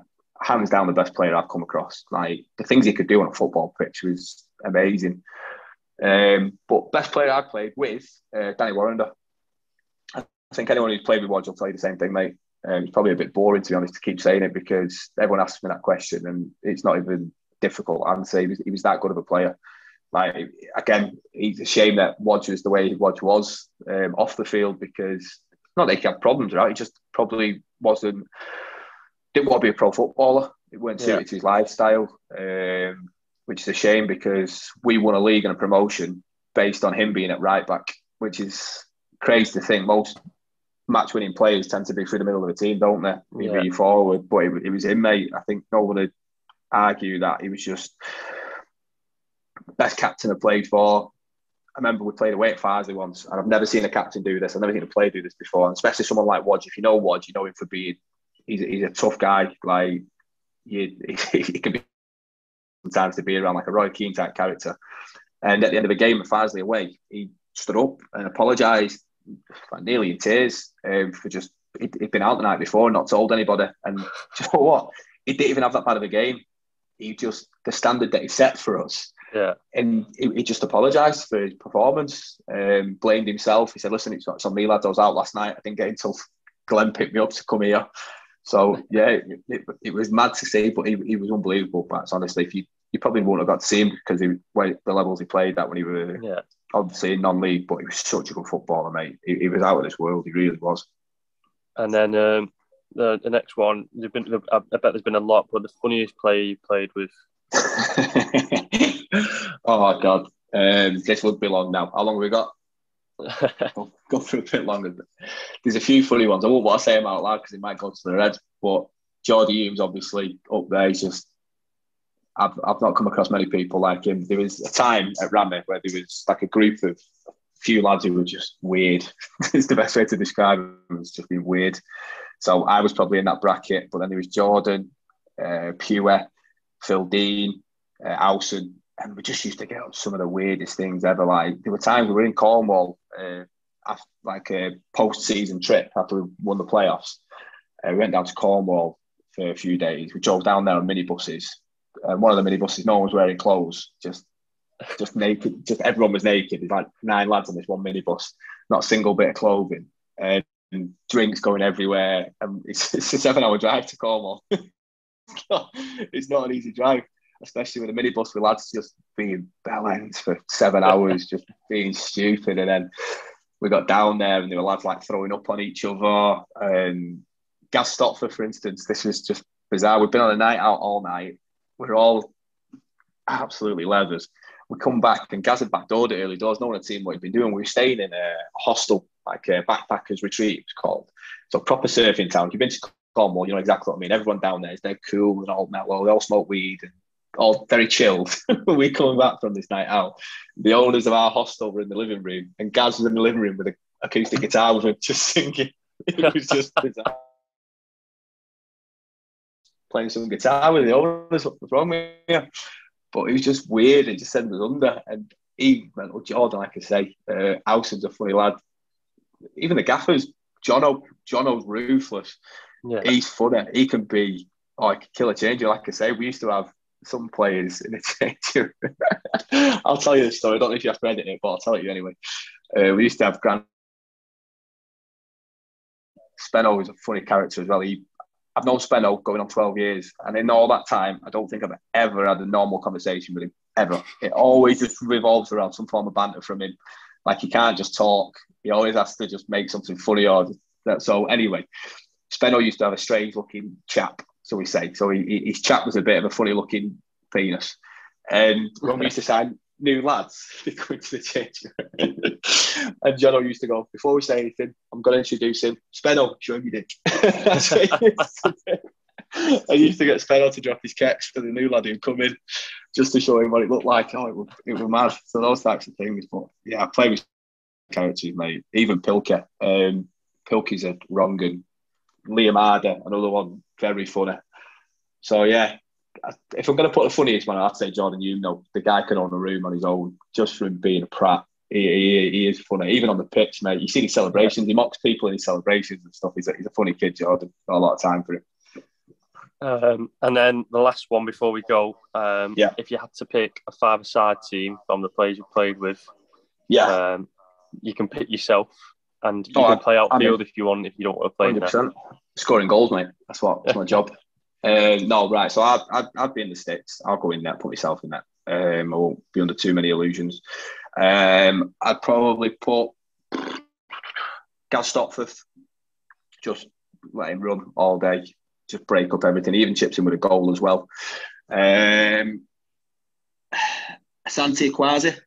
hands down the best player I've come across. Like, the things he could do on a football pitch was amazing. But best player I've played with, Danny Warrender. I think anyone who's played with Wodge will tell you the same thing, mate. It's probably a bit boring, to be honest, to keep saying it, because everyone asks me that question and it's not even difficult answer. He was that good of a player. Like, again, it's a shame that Wodge was the way Wodge was off the field, because not that he had problems, right? He just probably didn't want to be a pro footballer. It weren't suited to his lifestyle, which is a shame, because we won a league and a promotion based on him being at right back, which is crazy to think. Most match-winning players tend to be through the middle of the team, don't they? Either you forward, but it was him, mate. I think no one would argue that. He was just best captain I played for. I remember we played away at Farsley once, and I've never seen a captain do this. I've never seen a player do this before, and especially someone like Wodge. If you know Wodge, you know him for being he's a tough guy. Like, he can be sometimes to be around like a Roy Keane type character. And at the end of the game at Farsley away, he stood up and apologised, like nearly in tears, for just he'd been out the night before and not told anybody. And you know what? He didn't even have that bad of a game. He just, the standard that he set for us. Yeah. And he just apologised for his performance, blamed himself. He said, listen, it's on me, lads. I was out last night. I didn't get until Glenn picked me up to come here. So, yeah, it was mad to see, but he was unbelievable. But honestly, if you probably wouldn't have got to see him because the levels he played at when he was obviously in non-league, but he was such a good footballer, mate. He was out of this world. He really was. And then the next one, I bet there's been a lot, but the funniest player you played with? Oh, my God. This would be long now. How long have we got? We'll go through a bit longer. There's a few funny ones. I won't want to say them out loud because it might go to their head. But Geordie Hume's obviously up there. He's just, I've not come across many people like him. There was a time at Rammy where there was like a group of few lads who were just weird. It's the best way to describe them. It was just being weird. So I was probably in that bracket. But then there was Jordan, Pure, Phil Dean, Alson. And we just used to get up some of the weirdest things ever. Like, there were times we were in Cornwall, after, like a post-season trip after we won the playoffs. We went down to Cornwall for a few days. We drove down there on minibuses. One of the minibuses, no one was wearing clothes, just naked. Just everyone was naked. There's like 9 lads on this one minibus, not a single bit of clothing, and drinks going everywhere. And it's a 7-hour drive to Cornwall. It's not an easy drive, especially with a minibus with lads just being bellends for 7 hours, just being stupid. And then we got down there and there were lads like throwing up on each other. And Gaz Stopford, for instance, this was just bizarre. We've been on a night out all night. We're all absolutely leathers. We come back and Gaz had backdoored it early doors. No one had seen what he'd been doing. We were staying in a hostel, like a backpackers retreat, it's called. So proper surfing town. You've been to Cornwall, you know exactly what I mean. Everyone down there is dead cool and all mellow. They all smoke weed and all very chilled. We're coming back from this night out. The owners of our hostel were in the living room, and Gaz was in the living room with an acoustic guitar with him, just singing. It was just bizarre. Playing some guitar with the owners. What was wrong with you? But it was just weird. It just sent us under. And he went, well, Jordan, like I say, Alson's a funny lad. Even the gaffers, Jono's ruthless. Yeah. He's funny. He can be like a killer changer. Like I say, we used to have some players in the changer. I'll tell you the story. I don't know if you have to edit it, but I'll tell it you anyway. We used to have Spenno was a funny character as well. I've known Spenno going on 12 years, and in all that time, I don't think I've ever had a normal conversation with him, ever. It always just revolves around some form of banter from him. Like, he can't just talk. He always has to just make something funny or that. So anyway, Spenno used to have a strange-looking chap, so we say. So his chap was a bit of a funny-looking penis. And when we used to sign new lads, they come into the change room. And Jono used to go, before we say anything, I'm going to introduce him. Spenno, show him your dick. That's what he used to do. I used to get Spenno to drop his kecks for the new lad who'd come in, just to show him what it looked like. Oh, it was mad. So those types of things. But yeah, I play with characters, mate. Even Pilke. Pilke's a wrong, and Liam Arder, another one, very funny. So yeah, if I'm going to put the funniest one, I'd say Jordan Hume. No, the guy can own a room on his own just from being a prat. He is funny, even on the pitch, mate. You see his celebrations. He mocks people in his celebrations and stuff. He's a funny kid, Jordan. Got a lot of time for him. And then the last one before we go, Yeah. if you had to pick a five-a-side team from the players you played with, you can pick yourself, and you can play outfield if you want, if you don't want to play in there. 100%. Scoring goals, mate. That's my job. No, right. So I'd be in the sticks. I'll go in there, put myself in there. I won't be under too many illusions. I'd probably put Gav Stopforth. Just let him run all day. Just break up everything. He even chips in with a goal as well. Santi Kwasi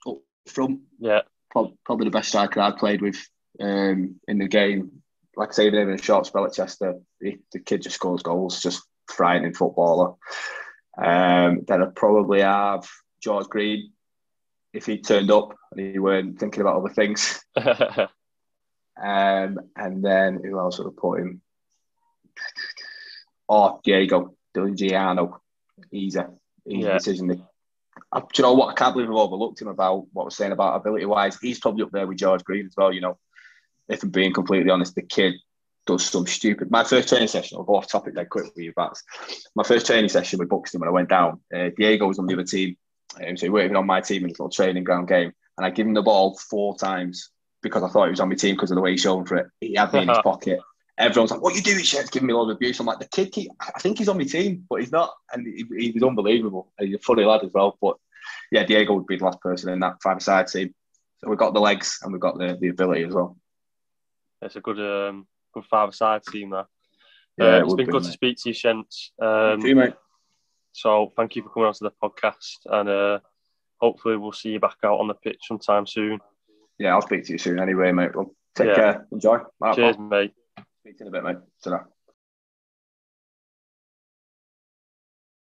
up front. Yeah. Probably the best striker I've played with in the game. Like I say, even in a short spell at Chester, the kid just scores goals. Just frightening footballer. Then I'd probably have George Green if he turned up and he weren't thinking about other things. And then who else would have put him? Oh, Diego Giuliano. Easy decision. Do you know what? I can't believe I've overlooked him about what I was saying about ability-wise. He's probably up there with George Green as well, you know. If I'm being completely honest, the kid does some stupid... My first training session, I'll go off topic dead quick with you, Bats. My first training session with Buxton when I went down, Diego was on the other team. So he worked on my team in a little training ground game. And I gave him the ball 4 times because I thought he was on my team because of the way he showed for it. He had me in his pocket. Everyone's like, what are you doing, Shet? Giving me a lot of abuse. I'm like, the kid, I think he's on my team, but he's not. And he was unbelievable. He's a funny lad as well. But yeah, Diego would be the last person in that five-a-side team. So we've got the legs and we've got the ability as well. It's a good five-a-side team there. Yeah, it's been good to speak to you, Shent. See you, mate. So thank you for coming on to the podcast, and hopefully we'll see you back out on the pitch sometime soon. Yeah, I'll speak to you soon anyway, mate. Well, take care. Enjoy. Cheers, mate. Speak to you in a bit, mate. Ta-ra.